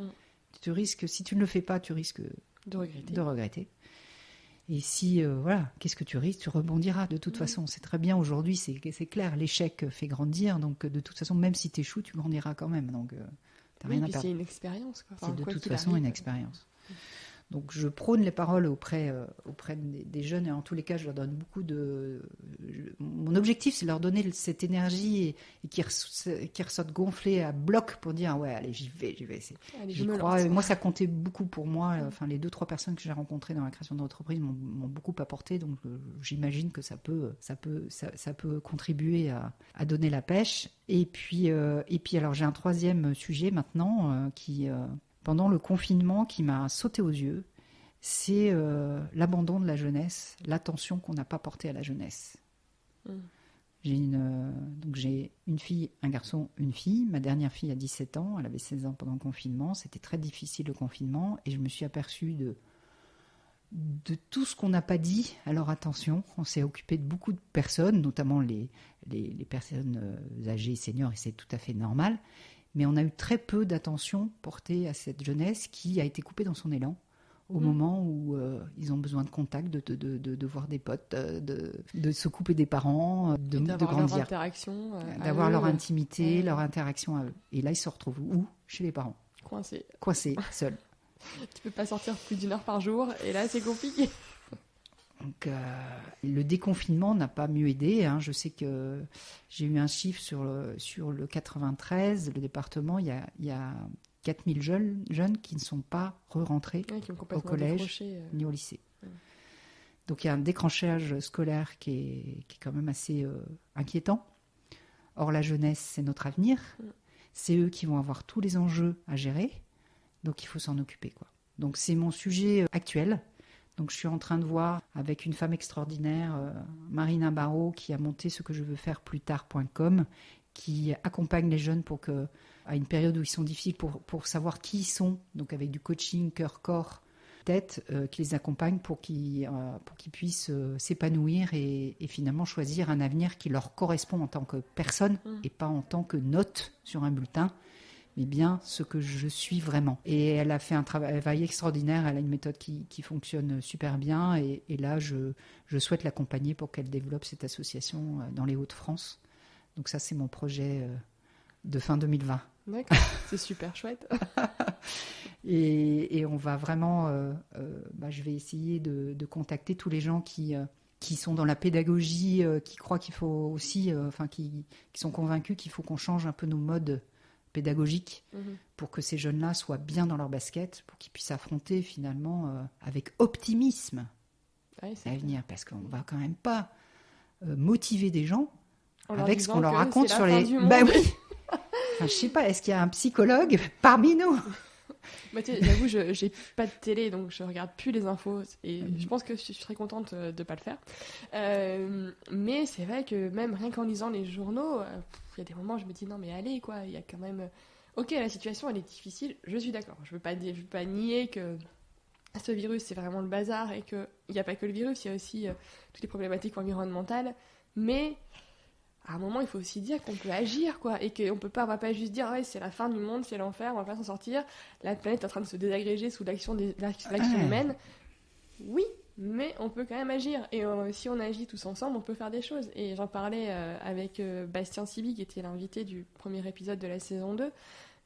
Speaker 2: Tu risques, si tu ne le fais pas, tu risques
Speaker 3: De regretter.
Speaker 2: de regretter. Et si, voilà, qu'est-ce que tu risques? Tu rebondiras de toute façon. C'est très bien aujourd'hui, c'est clair. L'échec fait grandir. Donc, de toute façon, même si tu échoues, tu grandiras quand même. Donc, t'as rien à perdre.
Speaker 3: C'est une expérience. Quoi. Enfin,
Speaker 2: C'est de
Speaker 3: quoi
Speaker 2: toute
Speaker 3: qu'il
Speaker 2: façon
Speaker 3: arrive.
Speaker 2: une expérience. Donc je prône les paroles auprès des jeunes, et en tous les cas je leur donne beaucoup mon objectif, c'est de leur donner cette énergie et qu'ils ressortent gonflés à bloc pour dire ouais, allez, j'y vais.
Speaker 3: Allez,
Speaker 2: J'y crois. Et moi, ça comptait beaucoup pour moi. Enfin, les 2-3 personnes que j'ai rencontrées dans la création d'entreprise m'ont beaucoup apporté. Donc j'imagine que ça peut contribuer à donner la pêche. Et puis alors j'ai un troisième sujet maintenant qui pendant le confinement, qui m'a sauté aux yeux, c'est l'abandon de la jeunesse, l'attention qu'on n'a pas portée à la jeunesse. J'ai une fille, un garçon, une fille. Ma dernière fille a 17 ans, elle avait 16 ans pendant le confinement. C'était très difficile le confinement et je me suis aperçue de tout ce qu'on n'a pas dit à leur attention. On s'est occupé de beaucoup de personnes, notamment les personnes âgées, seniors, et c'est tout à fait normal. Mais on a eu très peu d'attention portée à cette jeunesse qui a été coupée dans son élan au moment où ils ont besoin de contact, de voir des potes, de se couper des parents, de grandir.
Speaker 3: Leur interaction,
Speaker 2: d'avoir leur intimité, leur interaction à eux. Et là, ils se retrouvent où? Chez les parents. Coincés, seuls.
Speaker 3: Tu peux pas sortir plus d'1 heure par jour, et là, c'est compliqué.
Speaker 2: Donc, le déconfinement n'a pas mieux aidé. Hein. Je sais que j'ai eu un chiffre sur le 93, le département, il y a 4000 jeunes qui ne sont pas re-rentrés au collège ni au lycée. Ouais. Donc, il y a un décrochage scolaire qui est quand même assez inquiétant. Or, la jeunesse, c'est notre avenir. C'est eux qui vont avoir tous les enjeux à gérer. Donc, il faut s'en occuper, quoi. Donc, c'est mon sujet actuel. Donc, je suis en train de voir avec une femme extraordinaire, Marina Barrault, qui a monté ce que je veux faire plus tard.com, qui accompagne les jeunes à une période où ils sont difficiles pour savoir qui ils sont, donc avec du coaching cœur, corps, tête, qui les accompagne pour qu'ils puissent s'épanouir et finalement choisir un avenir qui leur correspond en tant que personne et pas en tant que note sur un bulletin, mais bien ce que je suis vraiment. Et elle a fait un travail extraordinaire, elle a une méthode qui fonctionne super bien, et là, je souhaite l'accompagner pour qu'elle développe cette association dans les Hauts-de-France. Donc ça, c'est mon projet de fin 2020.
Speaker 3: D'accord, c'est super chouette.
Speaker 2: Et on va vraiment... je vais essayer de contacter tous les gens qui sont dans la pédagogie, qui croient qu'il faut aussi... qui sont convaincus qu'il faut qu'on change un peu nos modes pédagogiques pour que ces jeunes-là soient bien dans leur basket, pour qu'ils puissent affronter finalement avec optimisme l'avenir. Parce qu'on ne va quand même pas motiver des gens avec ce qu'on leur raconte sur les... Bah oui. Enfin, je sais pas, est-ce qu'il y a un psychologue parmi nous?
Speaker 3: J'avoue, j'ai j'ai pas de télé, donc je regarde plus les infos. Et je pense que je suis très contente de pas le faire. Mais c'est vrai que même rien qu'en lisant les journaux, il y a des moments où je me dis non mais allez quoi, il y a quand même... Ok, la situation elle est difficile, je suis d'accord. Je veux pas nier que ce virus c'est vraiment le bazar et qu'il n'y a pas que le virus, il y a aussi toutes les problématiques environnementales. Mais... à un moment, il faut aussi dire qu'on peut agir, quoi, et qu'on on va pas juste dire ouais, c'est la fin du monde, c'est l'enfer, on va pas s'en sortir, la planète est en train de se désagréger sous l'action humaine. Oui, mais on peut quand même agir, et si on agit tous ensemble, on peut faire des choses. Et j'en parlais avec Bastien Siby, qui était l'invité du premier épisode de la saison 2,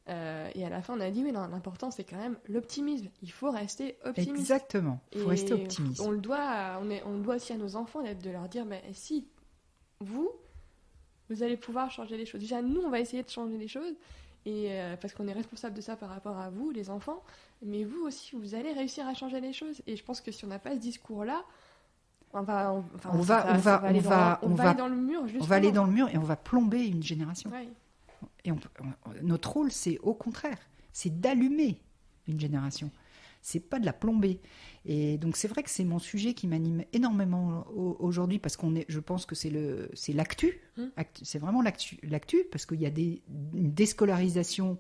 Speaker 3: et à la fin, on a dit oui, non, l'important c'est quand même l'optimisme. Il faut rester optimiste.
Speaker 2: Exactement, il faut rester optimiste.
Speaker 3: On le doit aussi à nos enfants de leur dire si vous allez pouvoir changer les choses. Déjà, nous, on va essayer de changer les choses, et parce qu'on est responsable de ça par rapport à vous, les enfants, mais vous aussi, vous allez réussir à changer les choses. Et je pense que si on n'a pas ce discours-là, on va aller dans le mur, justement.
Speaker 2: On va aller dans le mur et on va plomber une génération.
Speaker 3: Ouais.
Speaker 2: Et notre rôle, c'est au contraire, c'est d'allumer une génération. C'est pas de la plomber. Et donc c'est vrai que c'est mon sujet qui m'anime énormément aujourd'hui, parce je pense que c'est l'actu. C'est vraiment l'actu, parce qu'il y a une déscolarisation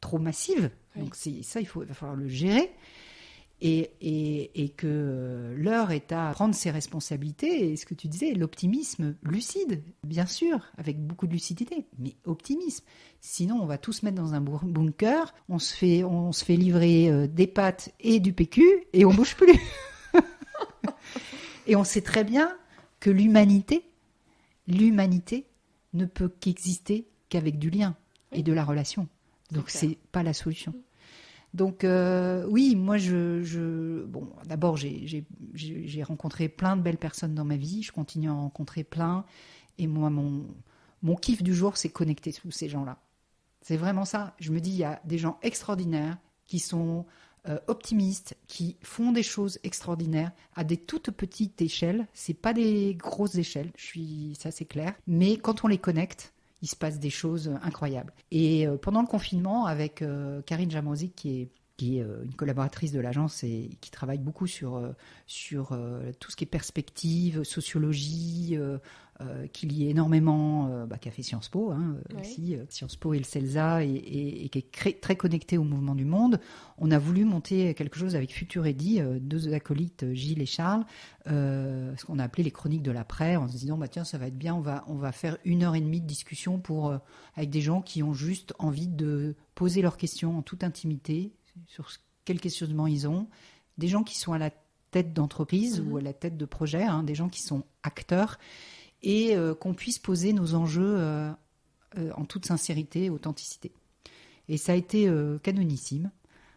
Speaker 2: trop massive. Oui. Donc ça, il va falloir le gérer. Et que l'heure est à prendre ses responsabilités. Et ce que tu disais, l'optimisme lucide, bien sûr, avec beaucoup de lucidité, mais optimisme. Sinon, on va tous se mettre dans un bunker, on se fait livrer des pâtes et du PQ, et on bouge plus. Et on sait très bien que l'humanité ne peut qu'exister qu'avec du lien et de la relation. Donc, c'est pas la solution. Donc oui, moi d'abord j'ai rencontré plein de belles personnes dans ma vie, je continue à en rencontrer plein, et moi mon kiff du jour, c'est connecter tous ces gens-là. C'est vraiment ça. Je me dis, il y a des gens extraordinaires qui sont optimistes, qui font des choses extraordinaires à des toutes petites échelles. C'est pas des grosses échelles, ça c'est clair. Mais quand on les connecte, il se passe des choses incroyables. Et pendant le confinement, avec Karine Jamrozic, qui est une collaboratrice de l'agence et qui travaille beaucoup sur tout ce qui est perspective, sociologie, qui lit énormément, qui a fait Sciences Po, aussi, Sciences Po et le CELSA, et qui est très connectée au mouvement du monde. On a voulu monter quelque chose avec Futur Eddy, deux acolytes, Gilles et Charles, ce qu'on a appelé les chroniques de l'après, en se disant tiens, ça va être bien, on va faire 1h30 de discussion avec des gens qui ont juste envie de poser leurs questions en toute intimité sur quel questionnement ils ont, des gens qui sont à la tête d'entreprise ou à la tête de projet, des gens qui sont acteurs, et qu'on puisse poser nos enjeux en toute sincérité et authenticité. Et ça a été canonissime.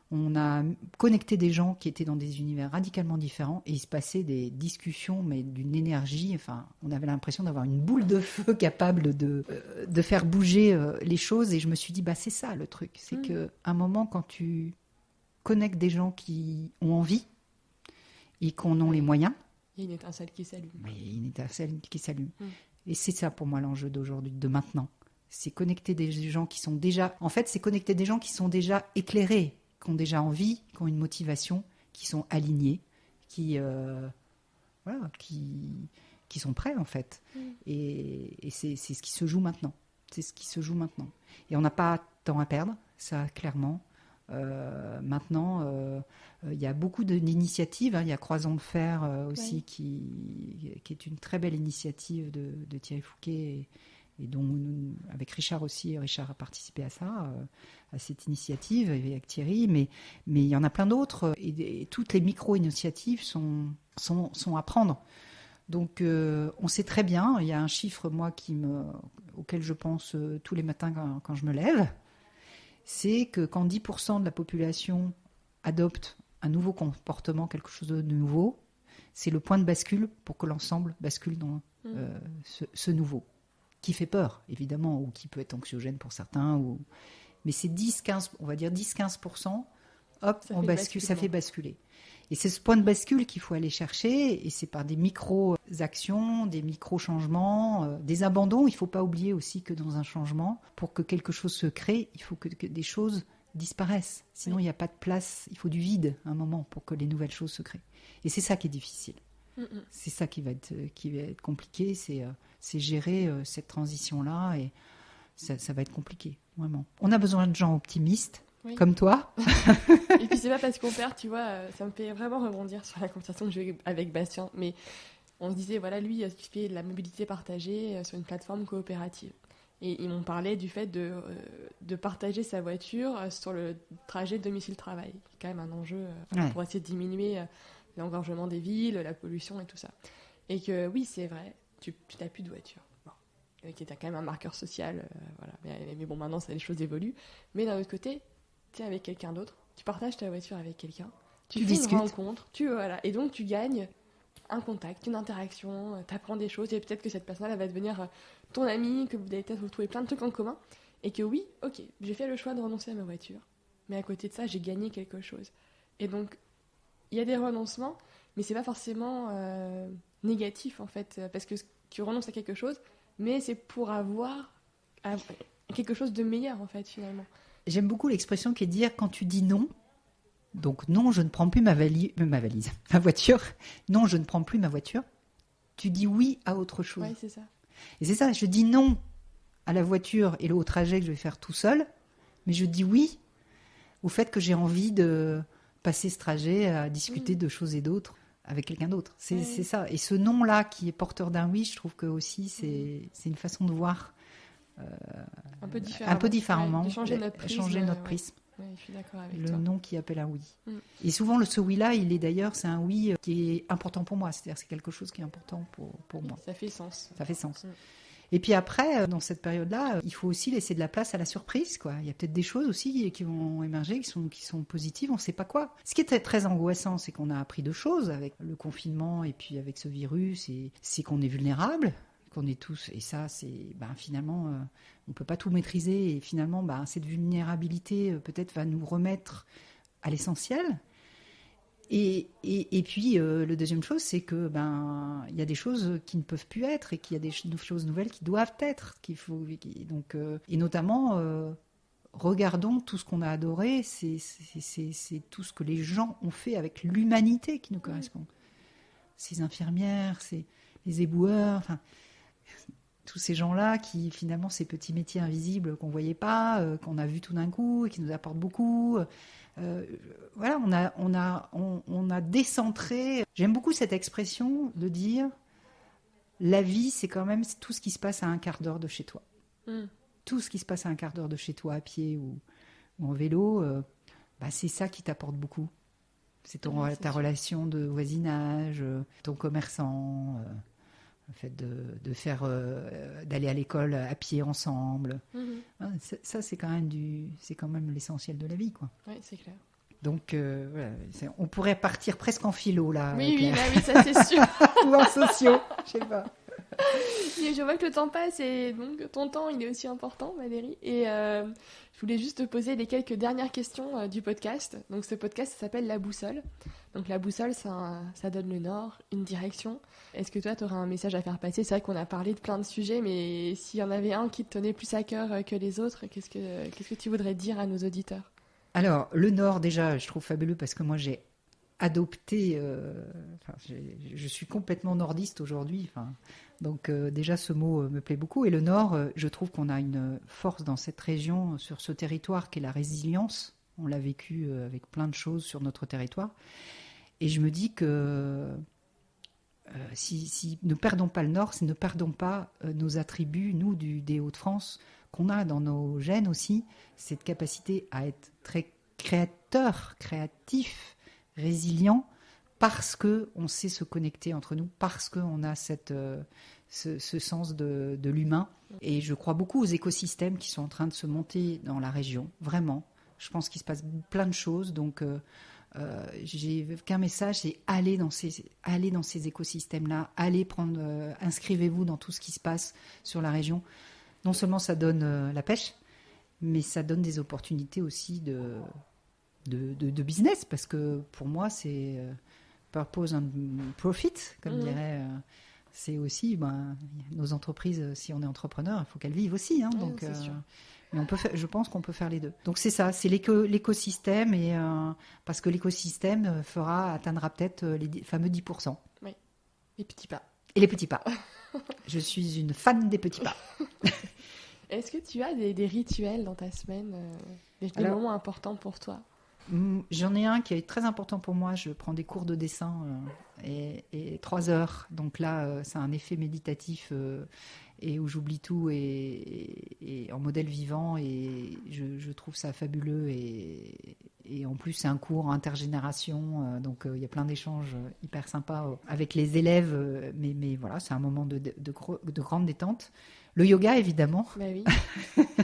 Speaker 2: On a connecté des gens qui étaient dans des univers radicalement différents, et il se passait des discussions, mais d'une énergie. Enfin, on avait l'impression d'avoir une boule de feu capable de faire bouger les choses. Et je me suis dit, c'est ça le truc. C'est qu'à un moment, quand tu connectes des gens qui ont envie et qu'on a les moyens,
Speaker 3: il y a une étincelle qui s'allume.
Speaker 2: Oui, il y a une étincelle qui s'allume. Et c'est ça pour moi l'enjeu d'aujourd'hui, de maintenant. C'est connecter des gens qui sont déjà... En fait, c'est connecter des gens qui sont déjà éclairés, qui ont déjà envie, qui ont une motivation, qui sont alignés, qui sont prêts en fait. Et c'est ce qui se joue maintenant. C'est ce qui se joue maintenant. Et on n'a pas de temps à perdre, ça clairement. Maintenant, il y a beaucoup d'initiatives. Il y a Croisons le fer aussi, qui est une très belle initiative de Thierry Fouquet, et dont avec Richard aussi. Richard a participé à ça, à cette initiative avec Thierry, mais il y en a plein d'autres, et toutes les micro-initiatives sont à prendre. Donc on sait très bien, il y a un chiffre moi auquel je pense tous les matins quand je me lève, c'est que quand 10% de la population adopte un nouveau comportement, quelque chose de nouveau, c'est le point de bascule pour que l'ensemble bascule dans ce nouveau, qui fait peur, évidemment, ou qui peut être anxiogène pour certains. Mais c'est 10-15%, on va dire 10-15%, hop, on bascule, ça fait basculer. Et c'est ce point de bascule qu'il faut aller chercher, et c'est par des micro-actions, des micro-changements, des abandons. Il ne faut pas oublier aussi que dans un changement, pour que quelque chose se crée, il faut que des choses disparaissent. Sinon, il n'y a pas de place, il faut du vide à un moment pour que les nouvelles choses se créent. Et c'est ça qui est difficile. C'est ça qui va être compliqué, c'est gérer cette transition-là, et ça va être compliqué, vraiment. On a besoin de gens optimistes, comme toi.
Speaker 3: Et puis c'est pas parce qu'on perd, tu vois, ça me fait vraiment rebondir sur la conversation que j'ai eue avec Bastien, mais on se disait, voilà, lui, il fait de la mobilité partagée sur une plateforme coopérative. Et ils m'ont parlé du fait de partager sa voiture sur le trajet domicile-travail, qui est quand même un enjeu pour essayer de diminuer l'engorgement des villes, la pollution et tout ça. Et que oui, c'est vrai, tu n'as plus de voiture. Bon. Et qui est quand même un marqueur social, voilà. Mais bon, maintenant, les choses évoluent. Mais d'un autre côté, tu es avec quelqu'un d'autre, tu partages ta voiture avec quelqu'un, tu fais une rencontre, voilà, et donc tu gagnes un contact, une interaction, tu apprends des choses, et peut-être que cette personne-là va devenir ton amie, que vous allez peut-être retrouver plein de trucs en commun, et que oui, ok, j'ai fait le choix de renoncer à ma voiture, mais à côté de ça, j'ai gagné quelque chose. Et donc, il y a des renoncements, mais c'est pas forcément négatif, en fait, parce que tu renonces à quelque chose, mais c'est pour avoir quelque chose de meilleur, en fait, finalement.
Speaker 2: J'aime beaucoup l'expression qui est de dire quand tu dis non, donc non, je ne prends plus ma voiture, non, je ne prends plus ma voiture, tu dis oui à autre chose.
Speaker 3: Oui, c'est ça.
Speaker 2: Et c'est ça, je dis non à la voiture et au trajet que je vais faire tout seul, mais je dis oui au fait que j'ai envie de passer ce trajet à discuter de choses et d'autres avec quelqu'un d'autre. C'est ça. Et ce non-là qui est porteur d'un oui, je trouve que aussi c'est une façon de voir
Speaker 3: un peu différemment,
Speaker 2: de changer notre prisme.
Speaker 3: Ouais, je suis d'accord avec
Speaker 2: le
Speaker 3: toi.
Speaker 2: non qui appelle un oui. Et souvent, ce oui-là, c'est un oui qui est important pour moi. C'est-à-dire, c'est quelque chose qui est important pour moi.
Speaker 3: Ça fait sens.
Speaker 2: Ça fait sens. Et puis après, dans cette période-là, il faut aussi laisser de la place à la surprise, quoi. Il y a peut-être des choses aussi qui vont émerger, qui sont positives, on ne sait pas quoi. Ce qui est très, très angoissant, c'est qu'on a appris deux choses avec le confinement et puis avec ce virus, et c'est qu'on est vulnérable, qu'on est tous, et ça, c'est finalement, on ne peut pas tout maîtriser, et finalement, cette vulnérabilité peut-être va nous remettre à l'essentiel. Et puis, le deuxième chose, c'est que il y a des choses qui ne peuvent plus être, et qu'il y a des choses nouvelles qui doivent être, et notamment, regardons tout ce qu'on a adoré, c'est tout ce que les gens ont fait avec l'humanité qui nous correspond. Ces infirmières, les éboueurs, tous ces gens-là qui, finalement, ces petits métiers invisibles qu'on ne voyait pas, qu'on a vus tout d'un coup et qui nous apportent beaucoup. Voilà, on a décentré. J'aime beaucoup cette expression de dire la vie, c'est quand même tout ce qui se passe à un quart d'heure de chez toi. Tout ce qui se passe à un quart d'heure de chez toi, à pied ou en vélo, c'est ça qui t'apporte beaucoup. C'est ta relation de voisinage, ton commerçant, le fait d'aller à l'école à pied ensemble. Ça, c'est quand même l'essentiel de la vie, quoi.
Speaker 3: Oui, c'est clair.
Speaker 2: Donc, voilà, on pourrait partir presque en philo, là.
Speaker 3: Oui, ça c'est sûr.
Speaker 2: Ou en sociaux, je sais pas.
Speaker 3: Et je vois que le temps passe, et donc ton temps, il est aussi important, Valérie. Et je voulais juste te poser les quelques dernières questions du podcast. Donc, ce podcast, ça s'appelle La Boussole. Donc, la boussole, ça donne le nord, une direction. Est-ce que toi, tu aurais un message à faire passer ? C'est vrai qu'on a parlé de plein de sujets, mais s'il y en avait un qui te tenait plus à cœur que les autres, qu'est-ce que tu voudrais dire à nos auditeurs ?
Speaker 2: Alors, le nord, déjà, je trouve fabuleux parce que moi, j'ai adopté... je suis complètement nordiste aujourd'hui. Donc, déjà, ce mot me plaît beaucoup. Et le nord, je trouve qu'on a une force dans cette région, sur ce territoire, qui est la résilience. On l'a vécu avec plein de choses sur notre territoire. Et je me dis que si ne perdons pas le nord, si ne perdons pas nos attributs, nous, des Hauts-de-France, qu'on a dans nos gènes aussi, cette capacité à être très créatif, résilient, parce qu'on sait se connecter entre nous, parce qu'on a cette ce sens de l'humain. Et je crois beaucoup aux écosystèmes qui sont en train de se monter dans la région, vraiment. Je pense qu'il se passe plein de choses, donc j'ai qu'un message, c'est aller dans ces écosystèmes-là, inscrivez-vous dans tout ce qui se passe sur la région. Non seulement ça donne la pêche, mais ça donne des opportunités aussi de business, parce que pour moi, c'est purpose and profit, comme dirait... c'est aussi nos entreprises, si on est entrepreneur, il faut qu'elles vivent aussi. Hein, donc,
Speaker 3: c'est sûr.
Speaker 2: mais je pense qu'on peut faire les deux. Donc c'est ça, c'est l'écosystème, et parce que l'écosystème atteindra peut-être les fameux 10%.
Speaker 3: Oui, les petits pas.
Speaker 2: Et les petits pas. Je suis une fan des petits pas.
Speaker 3: Est-ce que tu as des rituels dans ta semaine, des moments importants pour toi?
Speaker 2: J'en ai un qui est très important pour moi. Je prends des cours de dessin et 3 heures. Donc là, c'est un effet méditatif et où j'oublie tout et en modèle vivant. Et je trouve ça fabuleux. Et en plus, c'est un cours intergénération. Donc il y a plein d'échanges hyper sympas avec les élèves. Mais voilà, c'est un moment de grande détente. Le yoga, évidemment.
Speaker 3: Bah oui,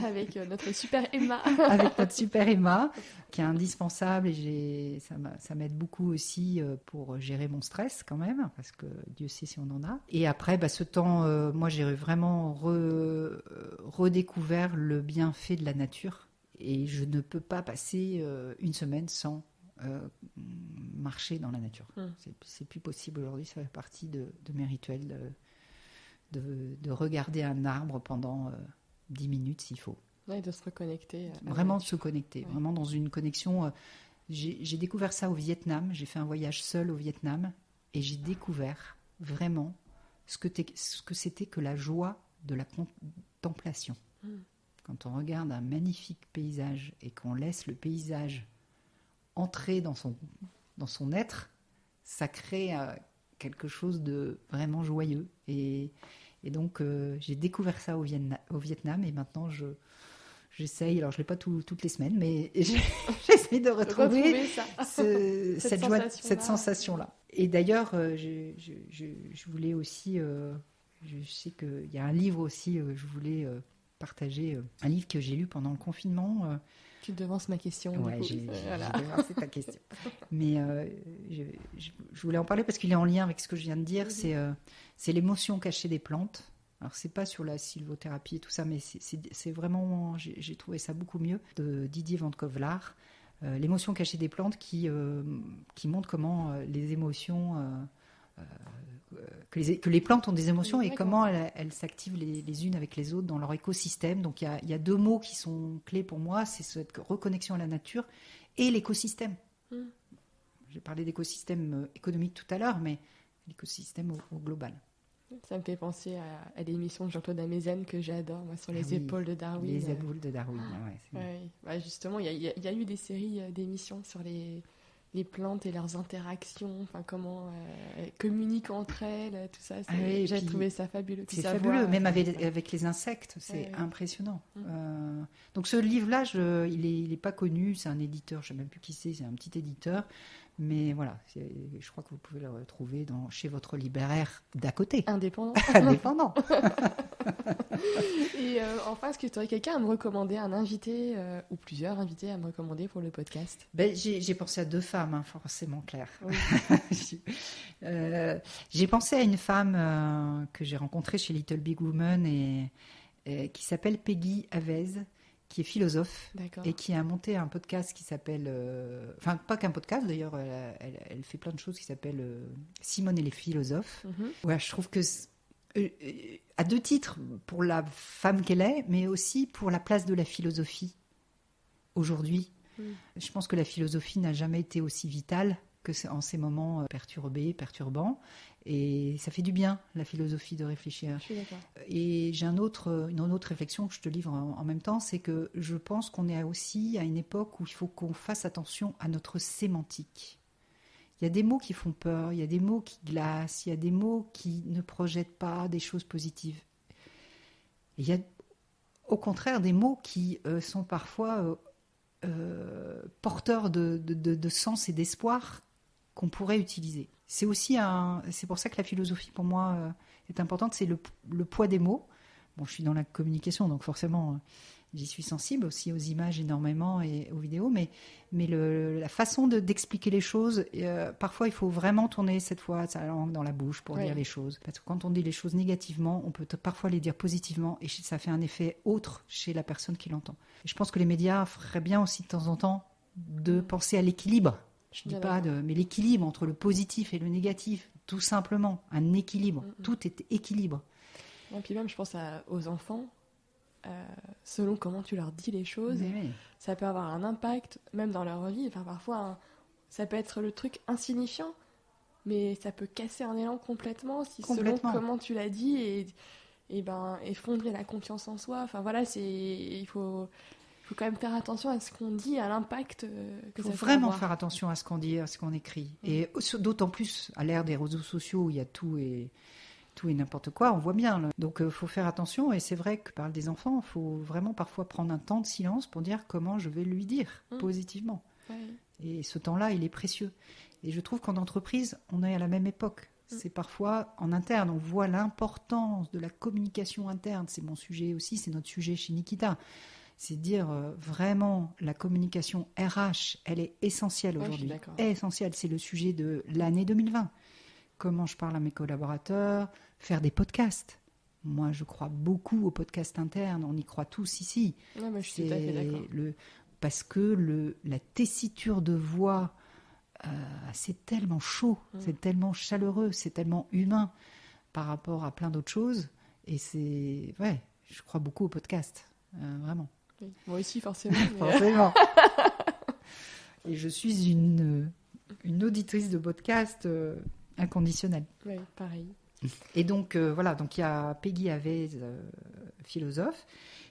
Speaker 3: avec notre super Emma.
Speaker 2: Avec notre super Emma, qui est indispensable. Et ça m'aide beaucoup aussi pour gérer mon stress quand même, parce que Dieu sait si on en a. Et après, ce temps, moi, j'ai vraiment redécouvert le bienfait de la nature. Et je ne peux pas passer une semaine sans marcher dans la nature. C'est plus possible aujourd'hui, ça fait partie de mes rituels de regarder un arbre pendant 10 minutes s'il faut.
Speaker 3: Ouais, de se reconnecter.
Speaker 2: Vraiment de se connecter, vraiment dans une connexion. J'ai découvert ça au Vietnam, j'ai fait un voyage seul au Vietnam et j'ai découvert vraiment ce que c'était que la joie de la contemplation. Quand on regarde un magnifique paysage et qu'on laisse le paysage entrer dans son être, ça crée quelque chose de vraiment joyeux. Et donc, j'ai découvert ça au Vietnam et maintenant, j'essaye, alors je ne l'ai pas toutes les semaines, mais j'essaye de retrouver cette sensation-là. Et d'ailleurs, je voulais aussi, je sais qu'il y a un livre aussi, je voulais partager, un livre que j'ai lu pendant le confinement.
Speaker 3: Tu devances ma question.
Speaker 2: Ouais, j'ai devancé ta question. Mais je voulais en parler parce qu'il est en lien avec ce que je viens de dire. C'est l'émotion cachée des plantes. Alors, c'est pas sur la sylvothérapie et tout ça, mais c'est vraiment... J'ai trouvé ça beaucoup mieux, de Didier Van Kovlar. L'émotion cachée des plantes qui montre comment les émotions... que les plantes ont des émotions et comment elles s'activent les unes avec les autres dans leur écosystème. Donc il y a 2 mots qui sont clés pour moi, c'est cette reconnexion à la nature et l'écosystème. J'ai parlé d'écosystème économique tout à l'heure, mais l'écosystème au global.
Speaker 3: Ça me fait penser à l'émission de Jean-Claude Amezen que j'adore, moi, sur les épaules de Darwin.
Speaker 2: Les épaules de Darwin,
Speaker 3: justement, il y a eu des séries d'émissions sur les plantes et leurs interactions, enfin comment elles communiquent entre elles, tout ça. J'ai trouvé ça fabuleux.
Speaker 2: C'est fabuleux, même avec les insectes, c'est impressionnant. Donc ce livre-là, il est pas connu, c'est un éditeur, je ne sais même plus qui c'est un petit éditeur, mais voilà, je crois que vous pouvez le retrouver chez votre libraire d'à côté.
Speaker 3: Indépendant.
Speaker 2: Indépendant.
Speaker 3: Et enfin, est-ce que tu aurais quelqu'un à me recommander, un invité ou plusieurs invités à me recommander pour le podcast?
Speaker 2: J'ai pensé à 2 femmes, forcément, Claire.
Speaker 3: Oui.
Speaker 2: J'ai pensé à une femme que j'ai rencontrée chez Little Big Woman et qui s'appelle Peggy Avez, qui est philosophe.
Speaker 3: D'accord.
Speaker 2: Et qui a monté un podcast qui s'appelle... Enfin, pas qu'un podcast, d'ailleurs, elle fait plein de choses qui s'appellent Simone et les philosophes. Ouais, je trouve que... à 2 titres, pour la femme qu'elle est, mais aussi pour la place de la philosophie aujourd'hui. Je pense que la philosophie n'a jamais été aussi vitale que en ces moments perturbants. Et ça fait du bien, la philosophie, de réfléchir.
Speaker 3: Je suis d'accord.
Speaker 2: Et j'ai une autre réflexion que je te livre en même temps, c'est que je pense qu'on est aussi à une époque où il faut qu'on fasse attention à notre sémantique. Il y a des mots qui font peur, il y a des mots qui glacent, il y a des mots qui ne projettent pas des choses positives. Et il y a au contraire des mots qui sont parfois porteurs de sens et d'espoir qu'on pourrait utiliser. C'est pour ça que la philosophie, pour moi, est importante, c'est le poids des mots. Bon, je suis dans la communication, donc forcément, j'y suis sensible aussi aux images énormément et aux vidéos, mais la façon d'expliquer les choses, parfois il faut vraiment tourner cette fois sa langue dans la bouche pour dire les choses. Parce que quand on dit les choses négativement, on peut parfois les dire positivement et ça fait un effet autre chez la personne qui l'entend. Et je pense que les médias feraient bien aussi de temps en temps de penser à l'équilibre. Je ne dis pas mais l'équilibre entre le positif et le négatif, tout simplement, un équilibre. Tout est équilibre.
Speaker 3: Et puis même, je pense aux enfants. Selon comment tu leur dis les choses, ça peut avoir un impact même dans leur vie. Enfin, parfois, ça peut être le truc insignifiant, mais ça peut casser un élan complètement selon comment tu l'as dit et effondrer la confiance en soi. Enfin voilà, il faut quand même faire attention à ce qu'on dit, à l'impact que ça peut avoir. Il faut
Speaker 2: vraiment faire attention à ce qu'on dit, à ce qu'on écrit. Et d'autant plus à l'ère des réseaux sociaux où il y a tout et n'importe quoi, on voit bien. Là. Donc il faut faire attention, et c'est vrai que parle des enfants, il faut vraiment parfois prendre un temps de silence pour dire comment je vais lui dire positivement. Ouais. Et ce temps-là, il est précieux. Et je trouve qu'en entreprise, on est à la même époque. C'est parfois en interne, on voit l'importance de la communication interne. C'est mon sujet aussi, c'est notre sujet chez Nikita. C'est dire vraiment la communication RH, elle est essentielle aujourd'hui. Essentielle, c'est le sujet de l'année 2020. Comment je parle à mes collaborateurs, faire des podcasts. Moi, je crois beaucoup aux podcasts internes, on y croit tous ici.
Speaker 3: Ouais, moi, je suis tout à fait d'accord.
Speaker 2: Parce que la tessiture de voix, c'est tellement chaud, c'est tellement chaleureux, c'est tellement humain par rapport à plein d'autres choses. Et je crois beaucoup aux podcasts, vraiment.
Speaker 3: Oui. Moi aussi, forcément.
Speaker 2: Forcément. Et je suis une auditrice de podcast inconditionnelle.
Speaker 3: Oui, pareil.
Speaker 2: Et donc, donc il y a Peggy Avez, philosophe,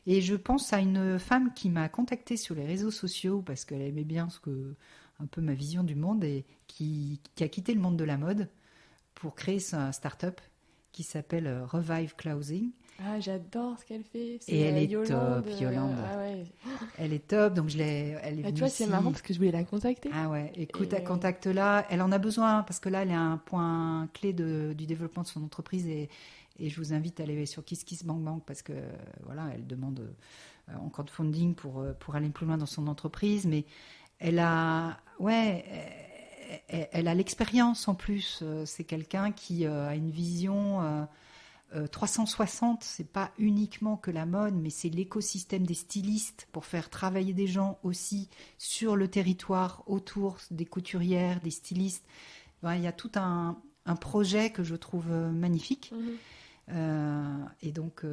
Speaker 2: et je pense à une femme qui m'a contactée sur les réseaux sociaux parce qu'elle aimait bien un peu ma vision du monde, et qui a quitté le monde de la mode pour créer sa start-up qui s'appelle Revive Clothing.
Speaker 3: Ah, j'adore ce qu'elle fait.
Speaker 2: Et elle est top, Yolande. Elle est top, donc elle est venue
Speaker 3: tu vois, c'est marrant parce que je voulais la contacter.
Speaker 2: Ah ouais, écoute, contacte-la. Elle en a besoin parce que là, elle est à un point clé du développement de son entreprise, et je vous invite à aller sur KissKissBankBank parce que elle demande encore de funding pour aller plus loin dans son entreprise, mais elle a l'expérience en plus. C'est quelqu'un qui a une vision 360, c'est pas uniquement que la mode, mais c'est l'écosystème des stylistes pour faire travailler des gens aussi sur le territoire autour des couturières, des stylistes. Il y a tout un projet que je trouve magnifique. Et donc,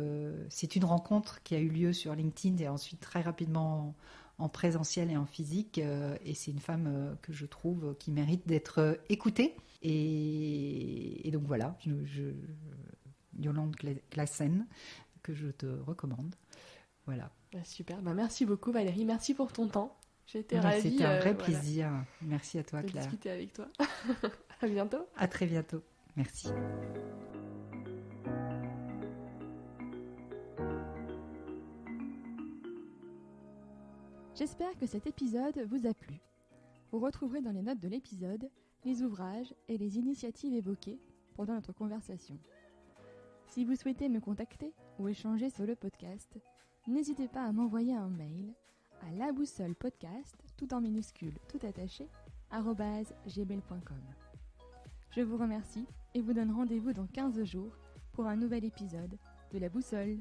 Speaker 2: c'est une rencontre qui a eu lieu sur LinkedIn et ensuite très rapidement en présentiel et en physique. Et c'est une femme que je trouve qui mérite d'être écoutée. Et donc voilà, Yolande Classen, que je te recommande. Voilà.
Speaker 3: Super. Merci beaucoup Valérie. Merci pour ton temps. J'étais ravie.
Speaker 2: C'était un vrai plaisir. Merci à toi, Claire.
Speaker 3: De discuter avec toi. À bientôt.
Speaker 2: À très bientôt. Merci.
Speaker 1: J'espère que cet épisode vous a plu. Vous retrouverez dans les notes de l'épisode les ouvrages et les initiatives évoquées pendant notre conversation. Si vous souhaitez me contacter ou échanger sur le podcast, n'hésitez pas à m'envoyer un mail à laboussolepodcast, tout en minuscules, tout attaché, @gmail.com. Je vous remercie et vous donne rendez-vous dans 15 jours pour un nouvel épisode de La Boussole.